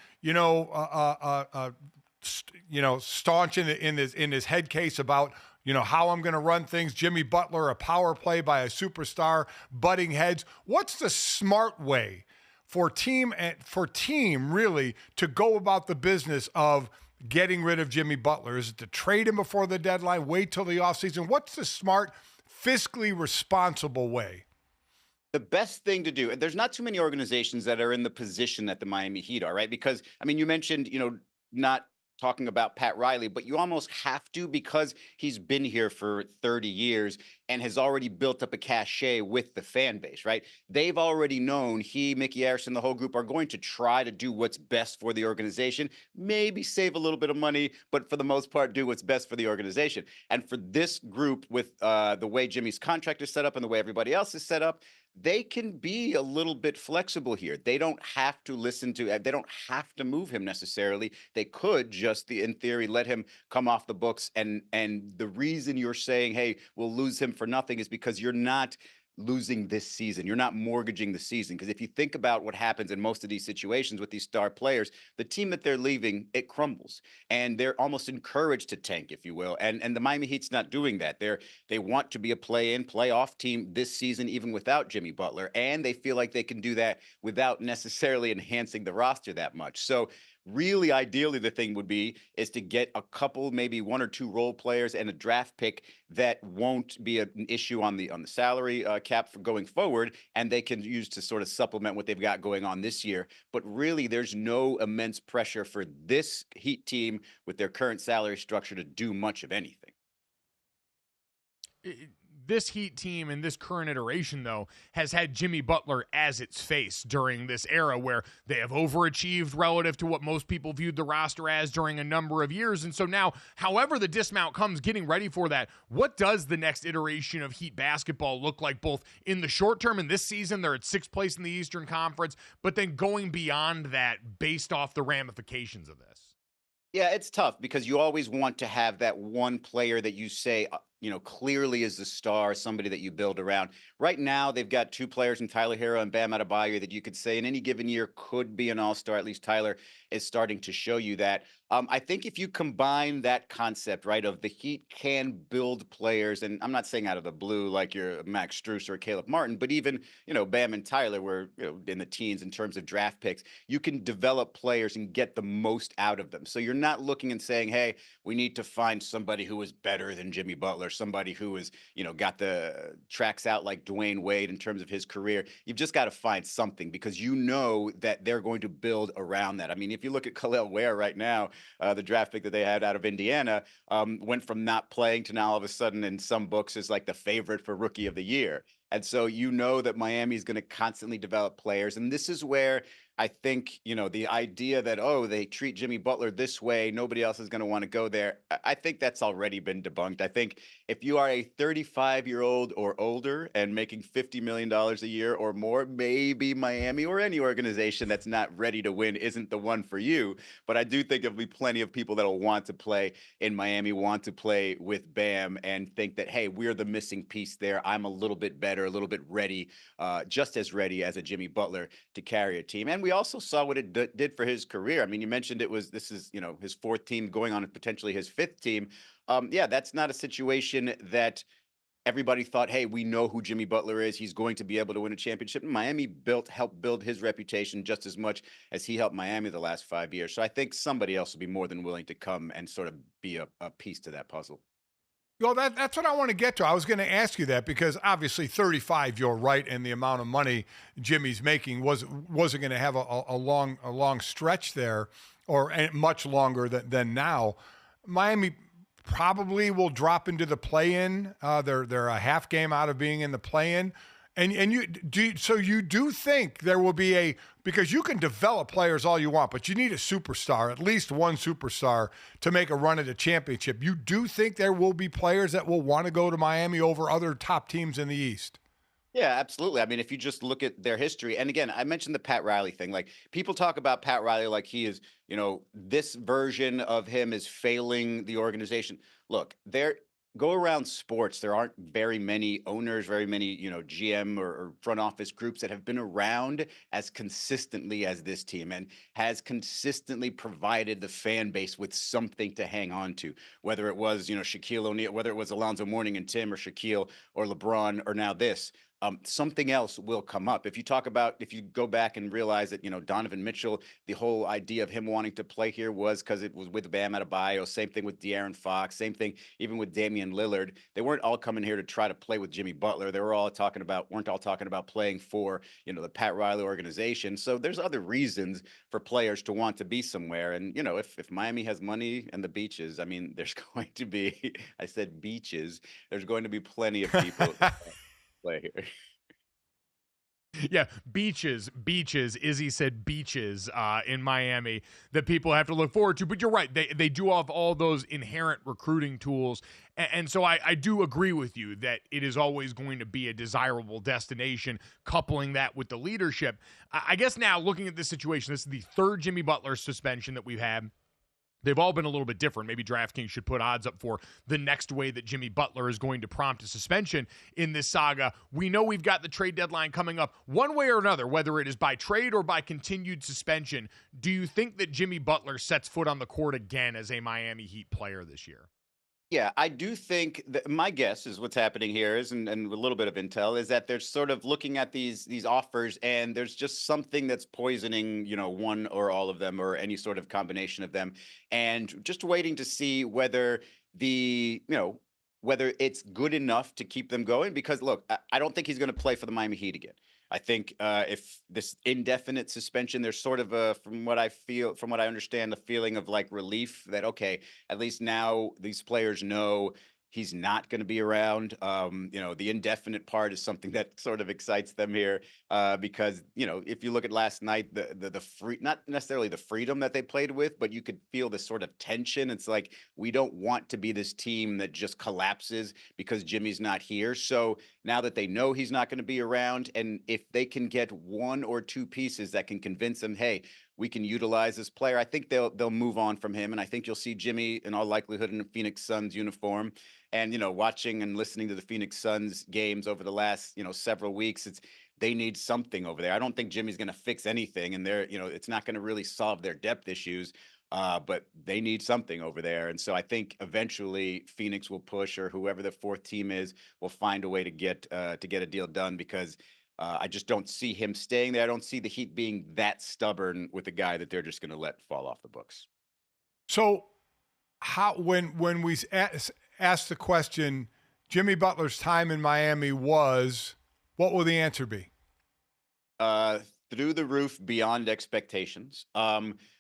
staunch in his head case about, how I'm going to run things, Jimmy Butler, a power play by a superstar, butting heads. What's the smart way for team really to go about the business of getting rid of Jimmy Butler? Is it to trade him before the deadline, wait till the offseason? What's the smart, fiscally responsible way? The best thing to do, and there's not too many organizations that are in the position that the Miami Heat are, right? Because, you mentioned, not talking about Pat Riley, but you almost have to, because he's been here for 30 years and has already built up a cachet with the fan base, right? They've already known Mickey Harrison, the whole group are going to try to do what's best for the organization, maybe save a little bit of money, but for the most part, do what's best for the organization. And for this group, with the way Jimmy's contract is set up and the way everybody else is set up, they can be a little bit flexible here. They don't have to they don't have to move him necessarily. They could just, in theory, let him come off the books. And the reason you're saying, hey, we'll lose him for nothing is because you're not losing this season. You're not mortgaging the season. Because if you think about what happens in most of these situations with these star players, the team that they're leaving, it crumbles. And they're almost encouraged to tank, if you will. And the Miami Heat's not doing that. They want to be a play-in, playoff team this season, even without Jimmy Butler. And they feel like they can do that without necessarily enhancing the roster that much. So really, ideally, the thing would be is to get a couple, maybe 1 or 2 role players and a draft pick that won't be an issue on the salary cap for going forward, and they can use to sort of supplement what they've got going on this year. But really, there's no immense pressure for this Heat team with their current salary structure to do much of anything. This Heat team in this current iteration, though, has had Jimmy Butler as its face during this era where they have overachieved relative to what most people viewed the roster as during a number of years. And so now, however the dismount comes, getting ready for that, what does the next iteration of Heat basketball look like, both in the short term and this season? They're at 6th place in the Eastern Conference, but then going beyond that based off the ramifications of this. Yeah, it's tough because you always want to have that one player that you say, clearly is the star, somebody that you build around. Right now, they've got two players in Tyler Hero and Bam Adebayo that you could say in any given year could be an all-star. At least Tyler is starting to show you that. I think if you combine that concept, right, of the Heat can build players, and I'm not saying out of the blue like you're Max Strus or Caleb Martin, but even, Bam and Tyler were in the teens in terms of draft picks. You can develop players and get the most out of them. So you're not looking and saying, hey, we need to find somebody who is better than Jimmy Butler, somebody who is, got the tracks out like Dwayne Wade in terms of his career. You've just got to find something because you know that they're going to build around that. I mean, if you look at Khalil Ware right now, the draft pick that they had out of Indiana, went from not playing to now all of a sudden in some books is like the favorite for rookie of the year. And so you know that Miami is going to constantly develop players. And this is where I think, the idea that, they treat Jimmy Butler this way, nobody else is going to want to go there. I think that's already been debunked. I think if you are a 35-year-old or older and making $50 million a year or more, maybe Miami or any organization that's not ready to win isn't the one for you. But I do think there'll be plenty of people that'll want to play in Miami, want to play with Bam and think that, hey, we're the missing piece there. I'm a little bit better, a little bit ready, just as ready as a Jimmy Butler to carry a team. And we also saw what it did for his career. I mean, you mentioned this is his fourth team going on potentially his fifth team. That's not a situation that everybody thought, hey, we know who Jimmy Butler is. He's going to be able to win a championship. Miami helped build his reputation just as much as he helped Miami the last 5 years. So I think somebody else will be more than willing to come and sort of be a piece to that puzzle. Well, that's what I want to get to. I was going to ask you that because obviously 35, you're right, and the amount of money Jimmy's making wasn't going to have a long stretch there, or much longer than now. Miami probably will drop into the play-in. They're a half game out of being in the play-in. And you do think there will be because you can develop players all you want, but you need a superstar, at least one superstar, to make a run at a championship. You do think there will be players that will want to go to Miami over other top teams in the East? Yeah, absolutely. I mean, if you just look at their history, and again, I mentioned the Pat Riley thing. Like, people talk about Pat Riley like he is, this version of him is failing the organization. Look, go around sports, there aren't very many owners, very many, GM or front office groups that have been around as consistently as this team and has consistently provided the fan base with something to hang on to, whether it was, Shaquille O'Neal, whether it was Alonzo Mourning and Tim or Shaquille or LeBron or now this. Something else will come up. If you go back and realize that, Donovan Mitchell, the whole idea of him wanting to play here was because it was with Bam Adebayo, same thing with De'Aaron Fox, same thing even with Damian Lillard. They weren't all coming here to try to play with Jimmy Butler. They weren't all talking about playing for, the Pat Riley organization. So there's other reasons for players to want to be somewhere. And, if Miami has money and the beaches, I mean, there's going to be, I said beaches, there's going to be plenty of people play here. Yeah, beaches. Izzy said beaches in Miami that people have to look forward to. But you're right. They do have all those inherent recruiting tools. And so I do agree with you that it is always going to be a desirable destination, coupling that with the leadership. I guess now, looking at this situation, this is the third Jimmy Butler suspension that we've had. They've all been a little bit different. Maybe DraftKings should put odds up for the next way that Jimmy Butler is going to prompt a suspension in this saga. We know we've got the trade deadline coming up one way or another, whether it is by trade or by continued suspension. Do you think that Jimmy Butler sets foot on the court again as a Miami Heat player this year? Yeah, I do think that my guess is what's happening here is, and a little bit of intel, is that they're sort of looking at these offers, and there's just something that's poisoning, one or all of them or any sort of combination of them, and just waiting to see whether whether it's good enough to keep them going. Because look, I don't think he's going to play for the Miami Heat again. I think if this indefinite suspension, there's sort of from what I understand, the feeling of like relief that, okay, at least now these players know he's not going to be around. The indefinite part is something that sort of excites them here because, if you look at last night, the free, not necessarily the freedom that they played with, but you could feel this sort of tension. It's like, we don't want to be this team that just collapses because Jimmy's not here. So now that they know he's not going to be around, and if they can get one or two pieces that can convince them, hey, we can utilize this player, I think they'll move on from him. And I think you'll see Jimmy in all likelihood in a Phoenix Suns uniform. And, you know, watching and listening to the Phoenix Suns games over the last, you know, several weeks, they need something over there. I don't think Jimmy's going to fix anything, and it's not going to really solve their depth issues. But they need something over there. And so I think eventually Phoenix will push, or whoever the fourth team is will find a way to get a deal done, because I just don't see him staying there. I don't see the Heat being that stubborn with a guy that they're just going to let fall off the books. So when we asked the question, Jimmy Butler's time in Miami was, what will the answer be? Through the roof, beyond expectations.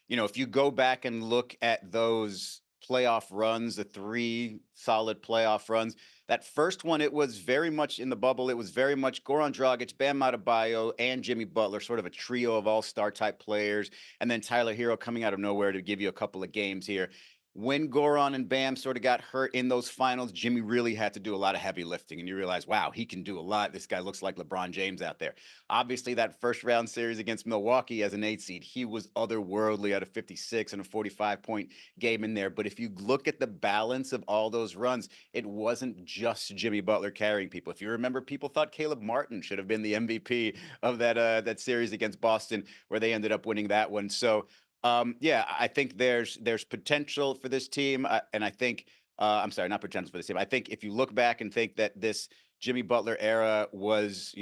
If you go back and look at those playoff runs, the 3 solid playoff runs, that first one, it was very much in the bubble. It was very much Goran Dragic, Bam Adebayo, and Jimmy Butler, sort of a trio of all-star type players, and then Tyler Hero coming out of nowhere to give you a couple of games here. When Goran and Bam sort of got hurt in those finals, Jimmy really had to do a lot of heavy lifting, and you realize, wow, he can do a lot. This guy looks like LeBron James out there. Obviously, that first round series against Milwaukee as an 8 seed, he was otherworldly at a 56 and a 45-point game in there. But if you look at the balance of all those runs, it wasn't just Jimmy Butler carrying people. If you remember, people thought Caleb Martin should have been the MVP of that series against Boston, where they ended up winning that one. So, I think there's potential for this team, and I think I'm sorry, not potential for this team. I think if you look back and think that this Jimmy Butler era was,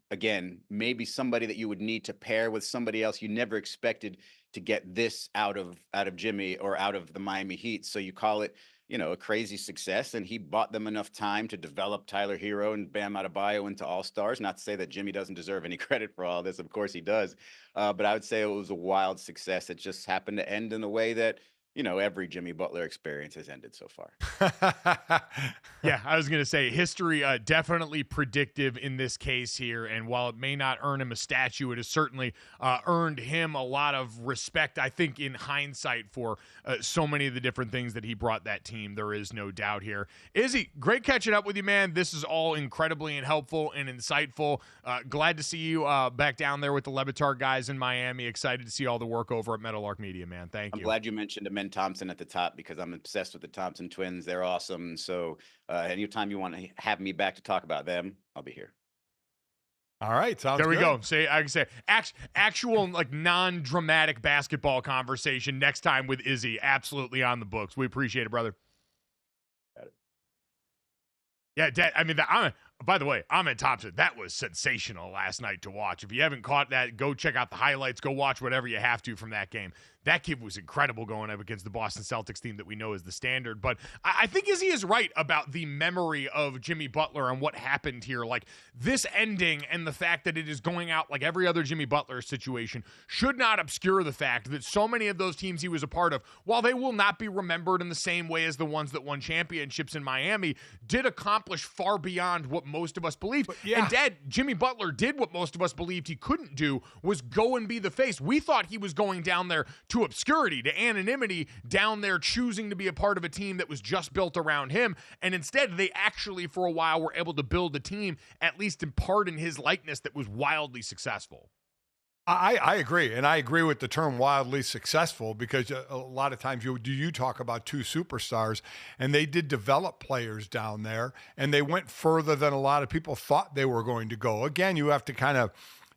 again, maybe somebody that you would need to pair with somebody else, you never expected to get this out of Jimmy or out of the Miami Heat. So you call it, a crazy success, and he bought them enough time to develop Tyler Hero and Bam Adebayo into all-stars. Not to say that Jimmy doesn't deserve any credit for all this. Of course he does. But I would say it was a wild success. It just happened to end in a way that, every Jimmy Butler experience has ended so far. Yeah, I was going to say history definitely predictive in this case here. And while it may not earn him a statue, it has certainly earned him a lot of respect, I think, in hindsight for so many of the different things that he brought that team. There is no doubt here. Izzy, great catching up with you, man. This is all incredibly helpful and insightful. Glad to see you back down there with the Le Batard guys in Miami. Excited to see all the work over at Meadowlark Media, man. Thank you. I'm glad you mentioned Amen Thompson at the top, because I'm obsessed with the Thompson twins. They're awesome. So anytime you want to have me back to talk about them, I'll be here. All right, sounds there we good. go. Say, I can say actual like non-dramatic basketball conversation next time with Izzy. Absolutely on the books. We appreciate it, brother. Got it. Yeah, by the way, Ahmed Thompson, that was sensational last night to watch. If you haven't caught that, go check out the highlights. Go watch whatever you have to from that game. That kid was incredible going up against the Boston Celtics team that we know is the standard. But I think Izzy is right about the memory of Jimmy Butler and what happened here. Like, this ending and the fact that it is going out like every other Jimmy Butler situation should not obscure the fact that so many of those teams he was a part of, while they will not be remembered in the same way as the ones that won championships in Miami, did accomplish far beyond what most of us believed. Yeah. And Dad, Jimmy Butler did what most of us believed he couldn't do, was go and be the face. We thought he was going down there to obscurity, to anonymity, down there choosing to be a part of a team that was just built around him. And instead, they actually, for a while, were able to build a team, at least in part in his likeness, that was wildly successful. I agree, and I agree with the term wildly successful, because a lot of times you talk about 2 superstars, and they did develop players down there, and they went further than a lot of people thought they were going to go. Again, you have to kind of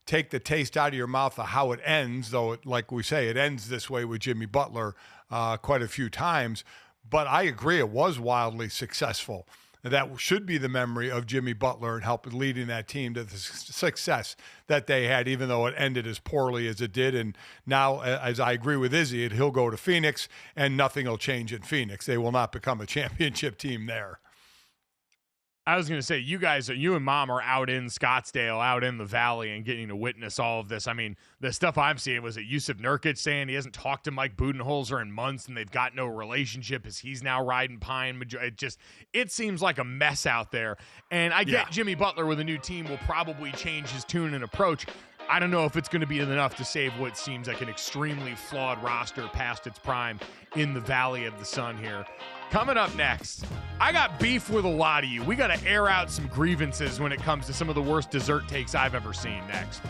take the taste out of your mouth of how it ends, though, like we say, it ends this way with Jimmy Butler quite a few times. But I agree, it was wildly successful. That should be the memory of Jimmy Butler and help leading that team to the success that they had, even though it ended as poorly as it did. And now, as I agree with Izzy, he'll go to Phoenix, and nothing will change in Phoenix. They will not become a championship team there. I was going to say, you and Mom are out in Scottsdale, out in the Valley, and getting to witness all of this. I mean, the stuff I'm seeing was that Yusuf Nurkic saying he hasn't talked to Mike Budenholzer in months, and they've got no relationship as he's now riding Pine. It seems like a mess out there. And I get Jimmy Butler with a new team will probably change his tune and approach. I don't know if it's going to be enough to save what seems like an extremely flawed roster past its prime in the Valley of the Sun here. Coming up next, I got beef with a lot of you. We got to air out some grievances when it comes to some of the worst dessert takes I've ever seen. Next.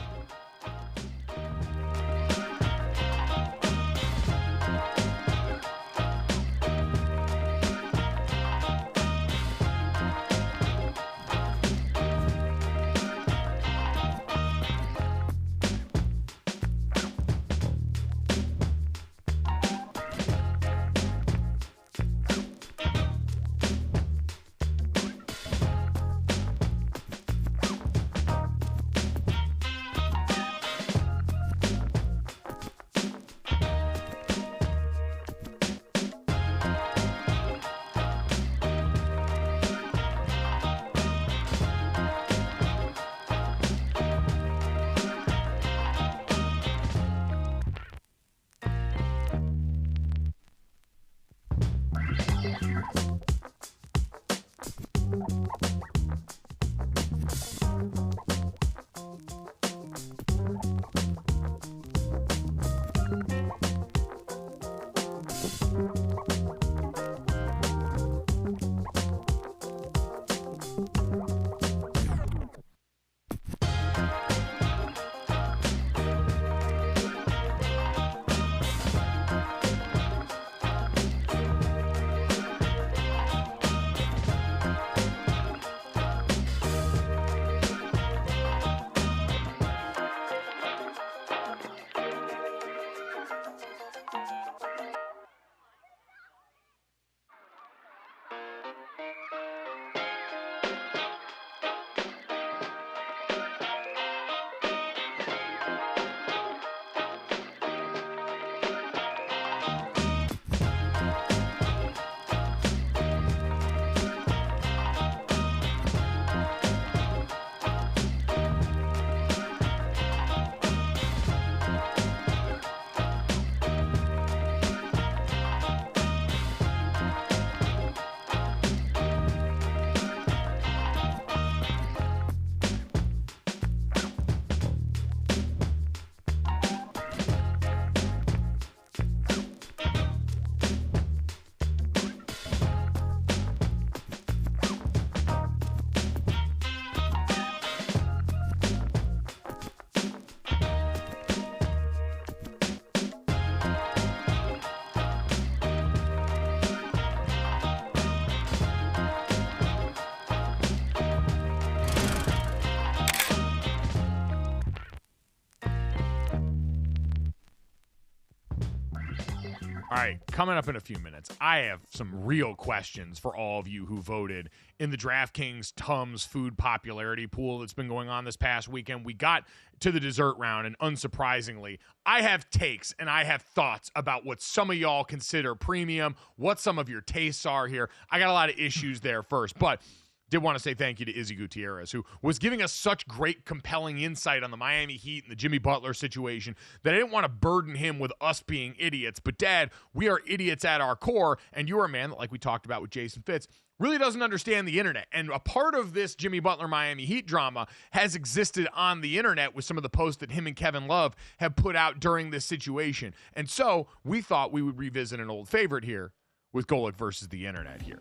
All right, coming up in a few minutes, I have some real questions for all of you who voted in the DraftKings Tums food popularity pool that's been going on this past weekend. We got to the dessert round, and unsurprisingly, I have takes and I have thoughts about what some of y'all consider premium, what some of your tastes are here. I got a lot of issues there first, but did want to say thank you to Izzy Gutierrez, who was giving us such great, compelling insight on the Miami Heat and the Jimmy Butler situation that I didn't want to burden him with us being idiots. But, Dad, we are idiots at our core, and you're a man that, like we talked about with Jason FITZ, really doesn't understand the internet. And a part of this Jimmy Butler Miami Heat drama has existed on the internet with some of the posts that him and Kevin Love have put out during this situation. And so we thought we would revisit an old favorite here with Golic versus the internet here.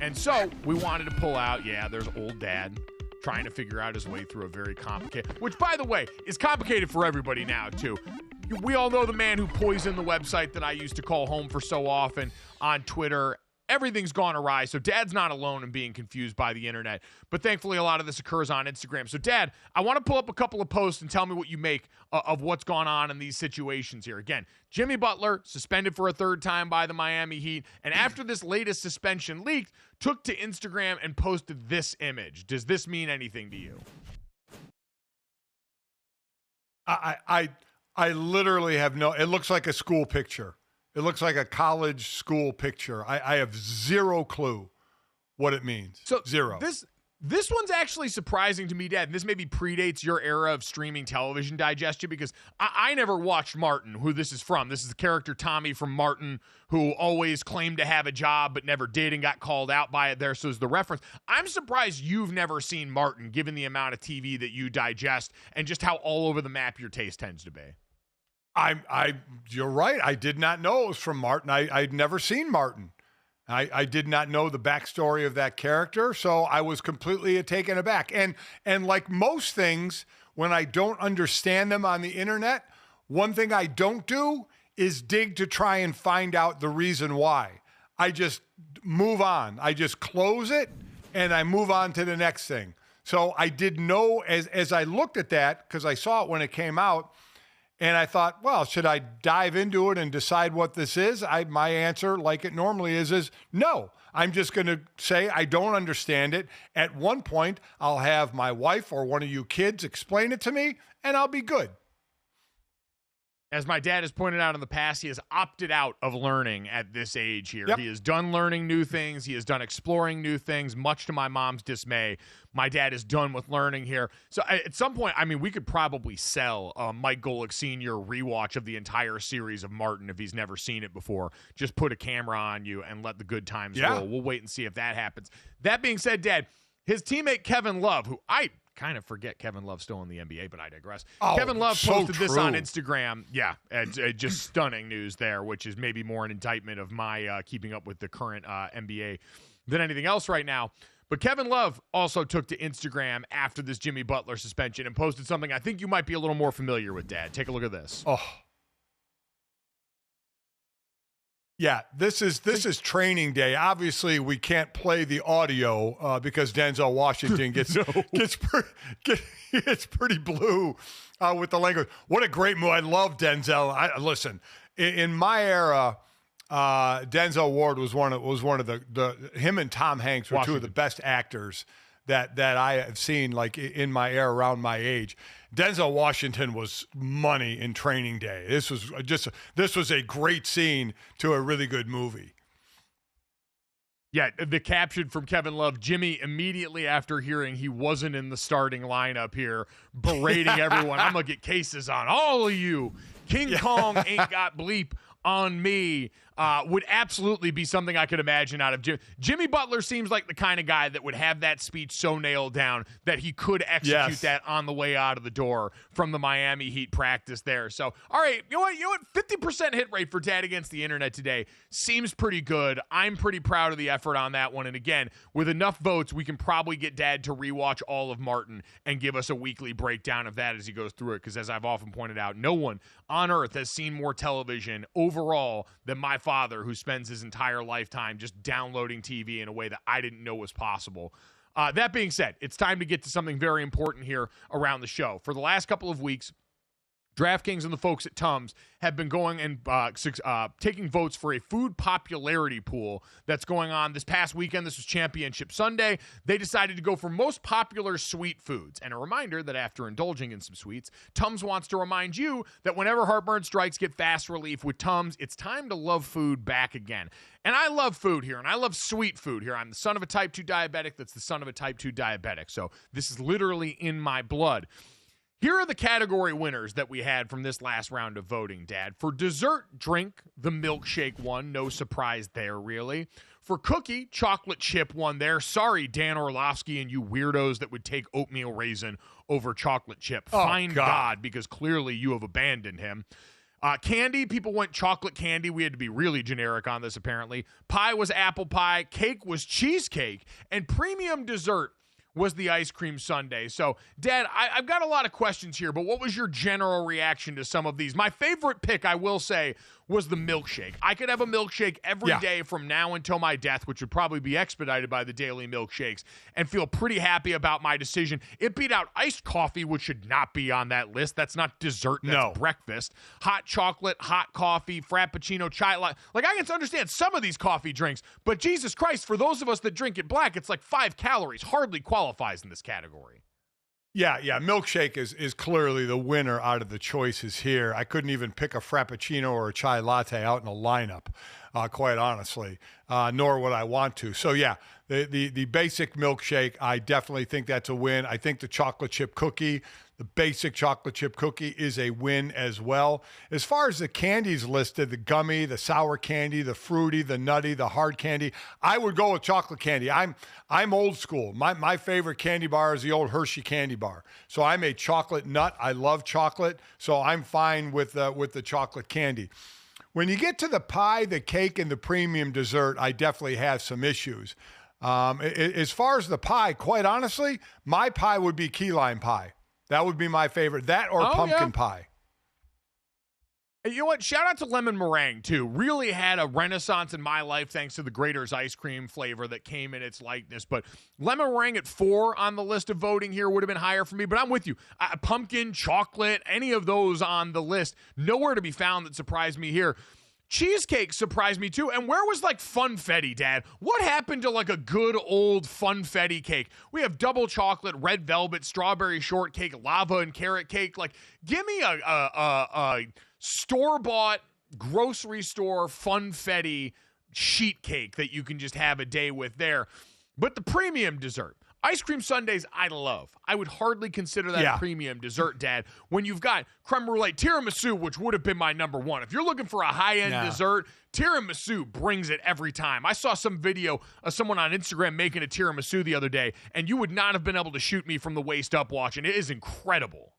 And so we wanted to pull out, there's old dad trying to figure out his way through a very complicated, which, by the way, is complicated for everybody now, too. We all know the man who poisoned the website that I used to call home for so often on Twitter. Everything's gone awry, so Dad's not alone in being confused by the internet. But thankfully, a lot of this occurs on Instagram. So, Dad, I want to pull up a couple of posts and tell me what you make of what's gone on in these situations here. Again, Jimmy Butler suspended for a third time by the Miami Heat, and after this latest suspension leaked, took to Instagram and posted this image. Does this mean anything to you? I literally have no. It looks like a school picture. It looks like a college school picture. I have zero clue what it means. So zero. This one's actually surprising to me, Dad. And this maybe predates your era of streaming television digestion, because I never watched Martin, who this is from. This is the character Tommy from Martin, who always claimed to have a job but never did and got called out by it there. So is the reference. I'm surprised you've never seen Martin, given the amount of TV that you digest and just how all over the map your taste tends to be. You're right. I did not know it was from Martin. I'd never seen Martin. I did not know the backstory of that character, so I was completely taken aback. And like most things, when I don't understand them on the internet, one thing I don't do is dig to try and find out the reason why. I just move on. I just close it, and I move on to the next thing. So I did know, as I looked at that, because I saw it when it came out, and I thought, well, should I dive into it and decide what this is? My answer, like it normally is no. I'm just going to say I don't understand it. At one point, I'll have my wife or one of you kids explain it to me, and I'll be good. As my dad has pointed out in the past, he has opted out of learning at this age here. Yep. He is done learning new things. He is done exploring new things, much to my mom's dismay. My dad is done with learning here. So at some point, I mean, we could probably sell Mike Golic Sr. rewatch of the entire series of Martin if he's never seen it before. Just put a camera on you and let the good times roll. We'll wait and see if that happens. That being said, Dad, his teammate Kevin Love, who I kind of forget Kevin Love's still in the NBA, but I digress. Kevin Love posted this on Instagram. Yeah, just stunning news there, which is maybe more an indictment of my keeping up with the current NBA than anything else right now. But Kevin Love also took to Instagram after this Jimmy Butler suspension and posted something I think you might be a little more familiar with, Dad. Take a look at this. Oh. Yeah, this is training day. Obviously, we can't play the audio because Denzel Washington gets pretty blue with the language. What a great move! I love Denzel. Listen, in my era, Denzel Ward was one of the him and Tom Hanks were two of the best actors that I have seen, like in my era, around my age. Denzel Washington was money in Training Day. This was a great scene to a really good movie. Yeah, the caption from Kevin Love, Jimmy immediately after hearing he wasn't in the starting lineup here, berating everyone. I'm going to get cases on all of you. King Kong ain't got bleep on me. Would absolutely be something I could imagine out of Jimmy. Jimmy Butler seems like the kind of guy that would have that speech so nailed down that he could execute that on the way out of the door from the Miami Heat practice there. So, all right, you know what? 50% hit rate for Dad against the internet today seems pretty good. I'm pretty proud of the effort on that one. And again, with enough votes, we can probably get Dad to rewatch all of Martin and give us a weekly breakdown of that as he goes through it. Because as I've often pointed out, no one on earth has seen more television overall than my father, who spends his entire lifetime just downloading TV in a way that I didn't know was possible. That being said, it's time to get to something very important here around the show. For the last couple of weeks, DraftKings and the folks at Tums have been going and taking votes for a food popularity pool that's going on this past weekend. This was Championship Sunday. They decided to go for most popular sweet foods. And a reminder that after indulging in some sweets, Tums wants to remind you that whenever heartburn strikes, get fast relief with Tums. It's time to love food back again. And I love food here, and I love sweet food here. I'm the son of a type 2 diabetic that's the son of a type 2 diabetic. So this is literally in my blood. Here are the category winners that we had from this last round of voting, Dad. For dessert drink, the milkshake won. No surprise there, really. For cookie, chocolate chip won there. Sorry, Dan Orlovsky and you weirdos that would take oatmeal raisin over chocolate chip. Fine God, because clearly you have abandoned him. Candy, people went chocolate candy. We had to be really generic on this, apparently. Pie was apple pie. Cake was cheesecake. And premium dessert was the ice cream sundae. So, Dad, I've got a lot of questions here, but what was your general reaction to some of these? My favorite pick, I will say, was the milkshake. I could have a milkshake every day from now until my death, which would probably be expedited by the daily milkshakes, and feel pretty happy about my decision. It beat out iced coffee, which should not be on that list. That's not dessert, that's breakfast. Hot chocolate, hot coffee, frappuccino, chai latte. Like, I can understand some of these coffee drinks, but Jesus Christ, for those of us that drink it black, it's like 5 calories. Hardly qualifies in this category. Yeah, milkshake is clearly the winner out of the choices here. I couldn't even pick a frappuccino or a chai latte out in a lineup. quite honestly, nor would I want to. So, yeah, the basic milkshake, I definitely think that's a win. I think the chocolate chip cookie, the basic chocolate chip cookie is a win as well. As far as the candies listed, the gummy, the sour candy, the fruity, the nutty, the hard candy, I would go with chocolate candy. I'm old school. My favorite candy bar is the old Hershey candy bar. So I'm a chocolate nut. I love chocolate, so I'm fine with the chocolate candy. When you get to the pie, the cake, and the premium dessert, I definitely have some issues. As far as the pie, quite honestly, my pie would be key lime pie. That would be my favorite. That or pumpkin pie. You know what? Shout out to lemon meringue, too. Really had a renaissance in my life thanks to the Grater's ice cream flavor that came in its likeness. But lemon meringue at 4 on the list of voting here would have been higher for me. But I'm with you. Pumpkin, chocolate, any of those on the list, nowhere to be found that surprised me here. Cheesecake surprised me too. And where was like funfetti, Dad? What happened to like a good old funfetti cake? We have double chocolate, red velvet, strawberry shortcake, lava and carrot cake. Like, give me a store-bought grocery store funfetti sheet cake that you can just have a day with there. But the premium dessert, ice cream sundaes, I love. I would hardly consider that a premium dessert, Dad, when you've got creme brulee, tiramisu, which would have been my number one. If you're looking for a high-end dessert, tiramisu brings it every time. I saw some video of someone on Instagram making a tiramisu the other day, and you would not have been able to shoot me from the waist up watching. It is incredible.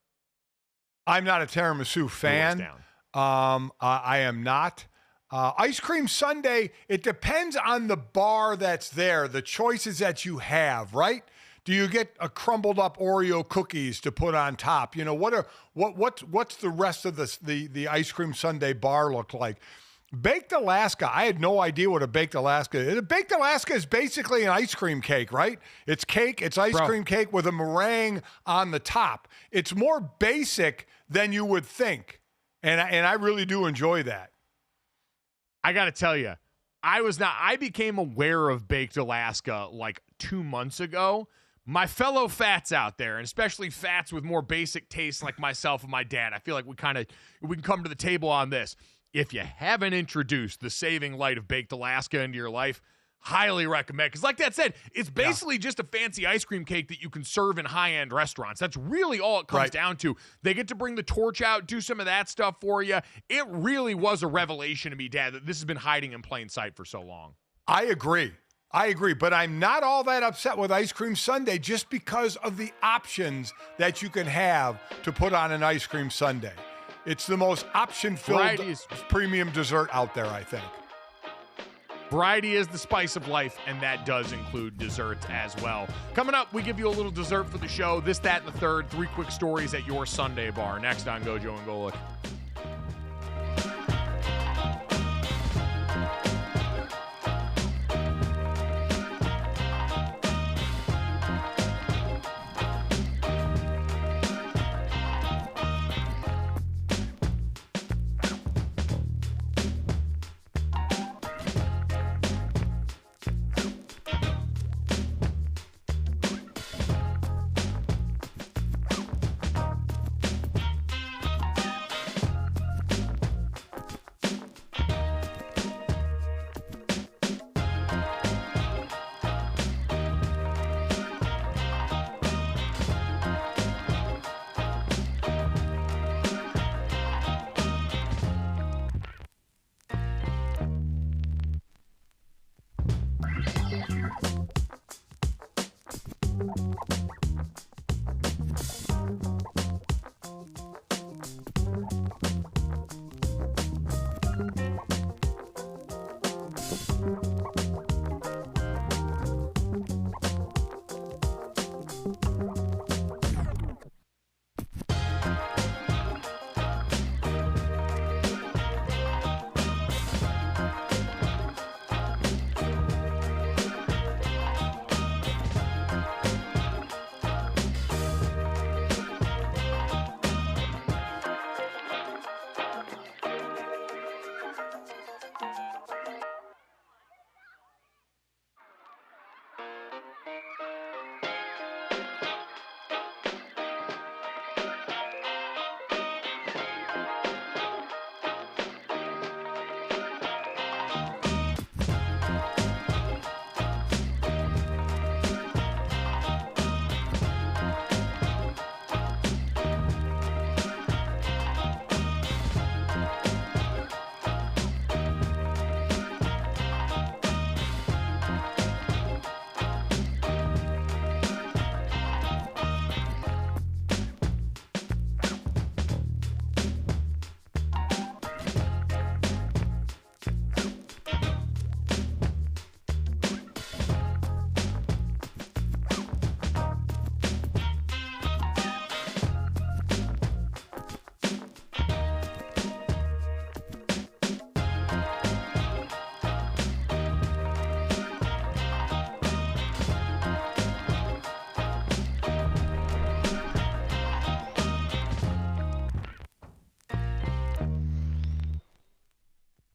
I'm not a tiramisu fan. I am not. Ice cream sundae, it depends on the bar that's there, the choices that you have, right? Do you get a crumbled up Oreo cookies to put on top? You know, what's the rest of the ice cream sundae bar look like? Baked Alaska, I had no idea what a baked Alaska is. A baked Alaska is basically an ice cream cake, right? It's cake, it's ice cream cake with a meringue on the top. It's more basic than you would think. And I really do enjoy that. I got to tell you, I became aware of Baked Alaska like 2 months ago. My fellow fats out there, and especially fats with more basic tastes like myself and my dad, I feel like we can come to the table on this. If you haven't introduced the saving light of Baked Alaska into your life, highly recommend. Because like that said, it's basically just a fancy ice cream cake that you can serve in high-end restaurants. That's really all it comes down to. They get to bring the torch out, do some of that stuff for you. It really was a revelation to me, Dad, that this has been hiding in plain sight for so long. I agree, but I'm not all that upset with ice cream sundae just because of the options that you can have to put on an ice cream sundae. It's the most option-filled premium dessert out there, I think. Variety is the spice of life, and that does include desserts as well. Coming up, we give you a little dessert for the show. This, that, and the third. 3 quick stories at your Sunday bar. Next on GoJo and Golic.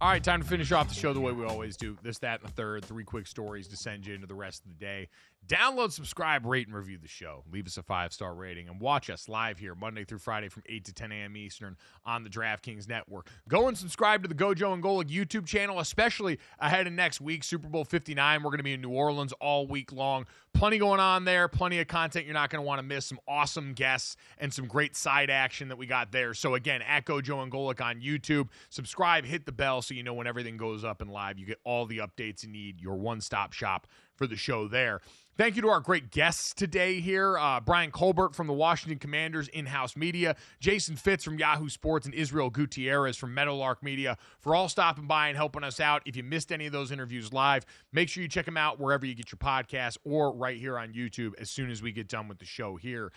All right, time to finish off the show the way we always do. This, that, and the third. 3 quick stories to send you into the rest of the day. Download, subscribe, rate, and review the show. Leave us a 5-star rating. And watch us live here Monday through Friday from 8 to 10 a.m. Eastern on the DraftKings Network. Go and subscribe to the GoJo Golic YouTube channel, especially ahead of next week, Super Bowl 59. We're going to be in New Orleans all week long. Plenty going on there. Plenty of content you're not going to want to miss. Some awesome guests and some great side action that we got there. So, again, at GoJo Golic on YouTube. Subscribe, hit the bell so you know when everything goes up and live. You get all the updates you need. Your one-stop shop for the show there. Thank you to our great guests today here. BRYAN COLBERT from the Washington Commanders in-house media, Jason FITZ from Yahoo Sports, and Israel Gutierrez from Meadowlark Media for all stopping by and helping us out. If you missed any of those interviews live, make sure you check them out wherever you get your podcasts or right here on YouTube as soon as we get done with the show here.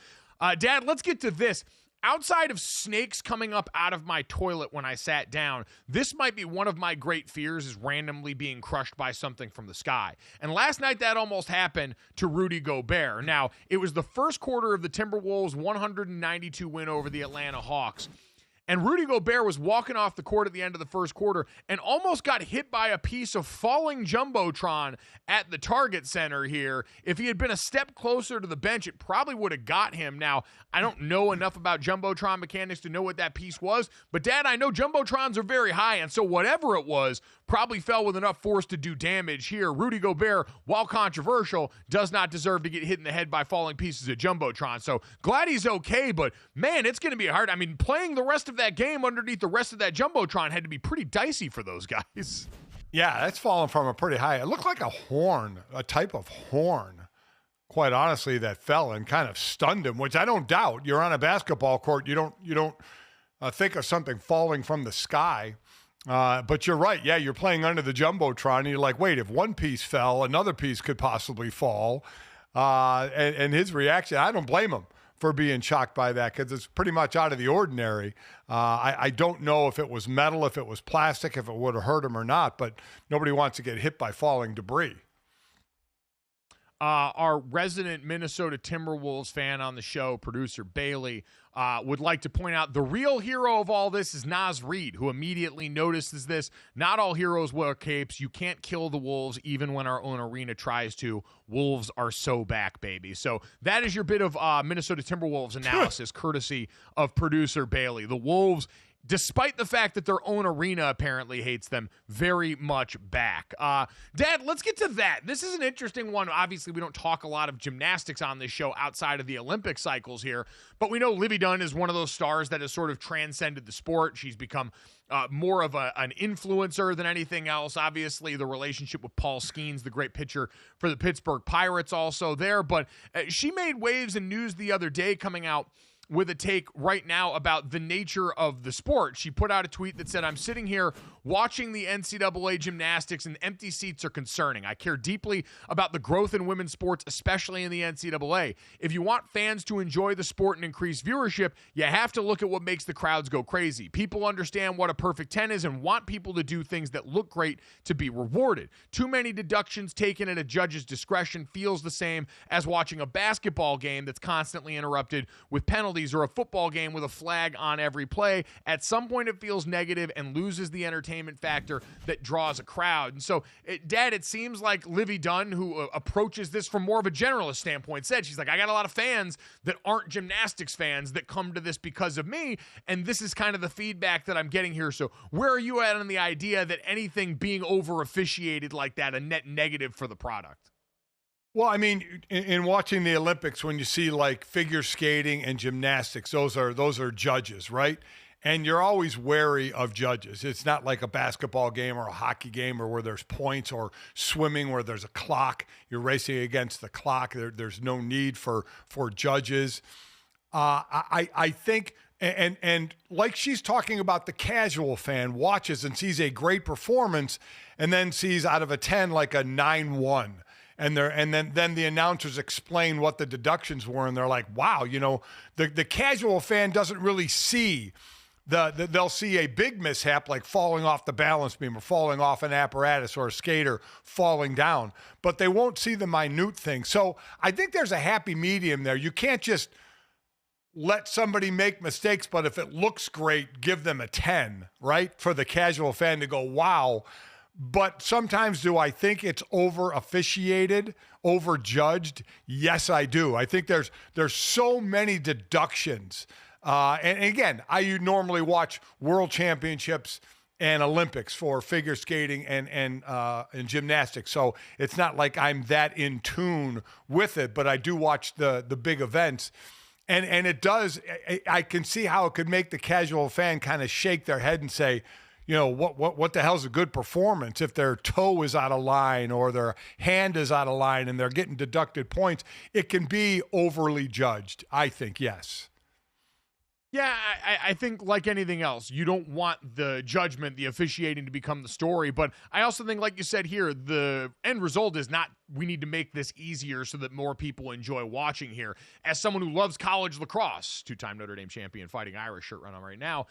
Dad, let's get to this. Outside of snakes coming up out of my toilet when I sat down, this might be one of my great fears, is randomly being crushed by something from the sky. And last night that almost happened to Rudy Gobert. Now, it was the first quarter of the Timberwolves' 192 win over the Atlanta Hawks. And Rudy Gobert was walking off the court at the end of the first quarter and almost got hit by a piece of falling Jumbotron at the Target Center here. If he had been a step closer to the bench, it probably would have got him. Now, I don't know enough about Jumbotron mechanics to know what that piece was, but Dad, I know Jumbotrons are very high, and so whatever it was probably fell with enough force to do damage here. Rudy Gobert, while controversial, does not deserve to get hit in the head by falling pieces of Jumbotron. So glad he's okay, but man, it's going to be hard. I mean, playing the rest of that game underneath the rest of that Jumbotron had to be pretty dicey for those guys. Yeah, that's falling from a pretty high. It looked like a horn, a type of horn, quite honestly, that fell and kind of stunned him, which I don't doubt. You're on a basketball court. You don't think of something falling from the sky. But you're right. Yeah, you're playing under the Jumbotron, and you're like, wait, if one piece fell, another piece could possibly fall. And his reaction, I don't blame him for being shocked by that, because it's pretty much out of the ordinary. I don't know if it was metal, if it was plastic, if it would have hurt him or not, but nobody wants to get hit by falling debris. Our resident Minnesota Timberwolves fan on the show, producer Bailey, would like to point out the real hero of all this is Naz Reid, who immediately notices this. Not all heroes wear capes. You can't kill the Wolves even when our own arena tries to. Wolves are so back, baby. So that is your bit of Minnesota Timberwolves analysis, courtesy of producer Bailey. The Wolves, despite the fact that their own arena apparently hates them, very much back. Dad, let's get to that. This is an interesting one. Obviously, we don't talk a lot of gymnastics on this show outside of the Olympic cycles here, but we know Livy Dunn is one of those stars that has sort of transcended the sport. She's become more of an influencer than anything else. Obviously, the relationship with Paul Skeens, the great pitcher for the Pittsburgh Pirates, also there, but she made waves and news the other day coming out with a take right now about the nature of the sport. She put out a tweet that said, "I'm sitting here watching the NCAA gymnastics and empty seats are concerning. I care deeply about the growth in women's sports, especially in the NCAA. If you want fans to enjoy the sport and increase viewership, you have to look at what makes the crowds go crazy. People understand what a perfect 10 is and want people to do things that look great to be rewarded. Too many deductions taken at a judge's discretion feels the same as watching a basketball game that's constantly interrupted with penalties, or a football game with a flag on every play. At some point, it feels negative and loses the entertainment factor that draws a crowd." And so, Dad, it seems like Livy Dunn, who approaches this from more of a generalist standpoint, said, she's like, I got a lot of fans that aren't gymnastics fans that come to this because of me, and this is kind of the feedback that I'm getting here. So where are you at on the idea that anything being over-officiated like that, a net negative for the product? Well, I mean, in watching the Olympics, when you see like figure skating and gymnastics, those are judges, right? And you're always wary of judges. It's not like a basketball game or a hockey game or where there's points, or swimming where there's a clock. You're racing against the clock. There's no need for judges. I think, and like she's talking about, the casual fan watches and sees a great performance and then sees out of a 10 like a 9-1. And then the announcers explain what the deductions were, and they're like, wow, the casual fan doesn't really see they'll see a big mishap like falling off the balance beam or falling off an apparatus or a skater falling down, but they won't see the minute thing. So I think there's a happy medium there. You can't just let somebody make mistakes, but if it looks great, give them a 10, right? For the casual fan to go, wow. But sometimes do I think it's over officiated, over judged? Yes, I do. I think there's so many deductions. And again, I normally watch World Championships and Olympics for figure skating and gymnastics. So it's not like I'm that in tune with it, but I do watch the big events. And it does, I can see how it could make the casual fan kind of shake their head and say, you know, what the hell's a good performance if their toe is out of line or their hand is out of line and they're getting deducted points? It can be overly judged, I think, yes. Yeah, I think like anything else, you don't want the judgment, the officiating to become the story. But I also think, like you said here, the end result is not we need to make this easier so that more people enjoy watching here. As someone who loves college lacrosse, 2-time Notre Dame champion, Fighting Irish shirt run on right now,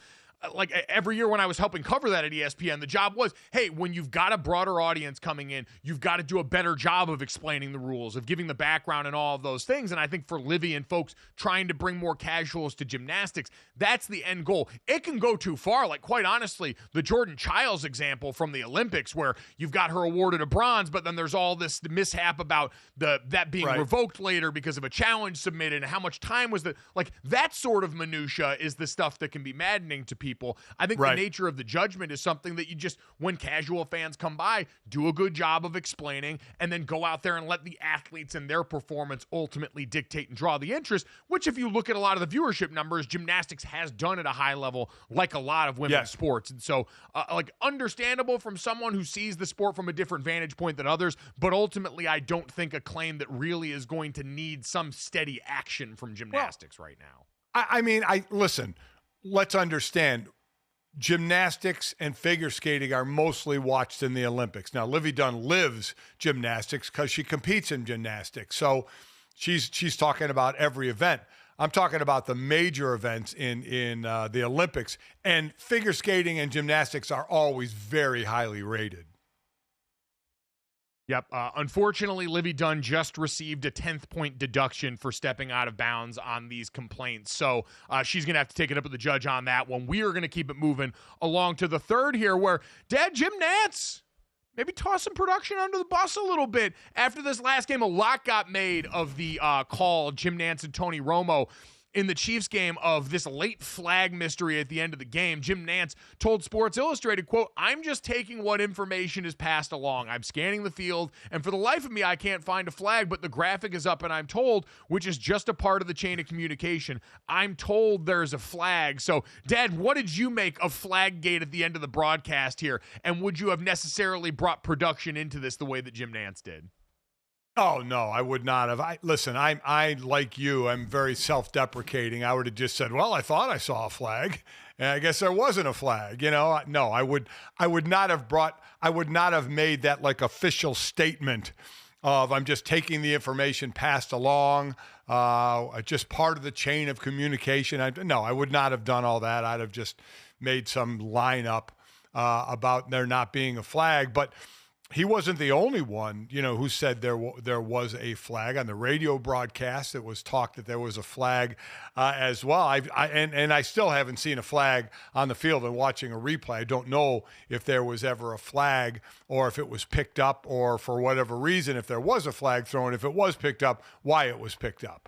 like every year when I was helping cover that at ESPN, the job was, hey, when you've got a broader audience coming in, you've got to do a better job of explaining the rules, of giving the background and all of those things. And I think for Livy and folks trying to bring more casuals to gymnastics, that's the end goal. It can go too far. Like, quite honestly, the Jordan Childs example from the Olympics where you've got her awarded a bronze, but then there's all this mishap about that being revoked later because of a challenge submitted and how much time was that. Like, that sort of minutia is the stuff that can be maddening to people. I think the nature of the judgment is something that you just, when casual fans come by, do a good job of explaining and then go out there and let the athletes and their performance ultimately dictate and draw the interest, which if you look at a lot of the viewership numbers, gymnastics has done at a high level like a lot of women's sports. And so like understandable from someone who sees the sport from a different vantage point than others, but ultimately I don't think a claim that really is going to need some steady action from gymnastics right now. I mean, listen, let's understand, gymnastics and figure skating are mostly watched in the Olympics. Now, Livy Dunn lives gymnastics because she competes in gymnastics. So she's talking about every event. I'm talking about the major events in the Olympics. And figure skating and gymnastics are always very highly rated. Yep. Unfortunately, Livy Dunn just received a 10th point deduction for stepping out of bounds on these complaints. So she's going to have to take it up with the judge on that one. We are going to keep it moving along to the third here where, Dad, Jim Nantz, maybe toss some production under the bus a little bit. After this last game, a lot got made of the call, Jim Nantz and Tony Romo, in the Chiefs game of this late flag mystery at the end of the game. Jim Nantz told Sports Illustrated, quote, "I'm just taking what information is passed along. I'm scanning the field, and for the life of me, I can't find a flag, but the graphic is up and I'm told, which is just a part of the chain of communication. I'm told there's a flag." So, Dad, what did you make of Flaggate at the end of the broadcast here? And would you have necessarily brought production into this the way that Jim Nantz did? Oh, no, I would not have. Listen, I like you, I'm very self-deprecating. I would have just said, well, I thought I saw a flag, and I guess there wasn't a flag. You know, no, I would not have made that like official statement of I'm just taking the information passed along, just part of the chain of communication. No, I would not have done all that. I'd have just made some lineup about there not being a flag, but he wasn't the only one, you know, who said there was a flag on the radio broadcast. It was talked that there was a flag as well. And I still haven't seen a flag on the field and watching a replay. I don't know if there was ever a flag or if it was picked up or for whatever reason, if there was a flag thrown, if it was picked up, why it was picked up.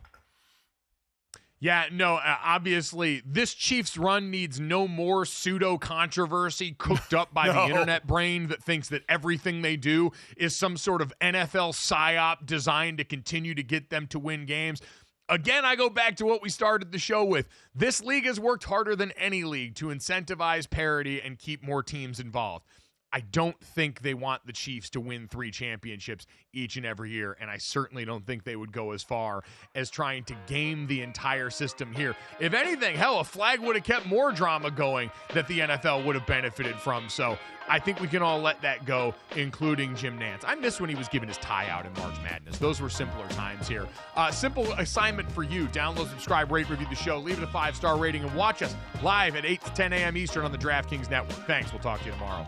Yeah, no, obviously, this Chiefs run needs no more pseudo-controversy cooked up by the internet brain that thinks that everything they do is some sort of NFL psyop designed to continue to get them to win games. Again, I go back to what we started the show with. This league has worked harder than any league to incentivize parity and keep more teams involved. I don't think they want the Chiefs to win 3 championships each and every year, and I certainly don't think they would go as far as trying to game the entire system here. If anything, hell, a flag would have kept more drama going that the NFL would have benefited from. So I think we can all let that go, including Jim Nantz. I miss when he was giving his tie out in March Madness. Those were simpler times here. Simple assignment for you. Download, subscribe, rate, review the show. Leave it a 5-star rating and watch us live at 8 to 10 a.m. Eastern on the DraftKings Network. Thanks. We'll talk to you tomorrow.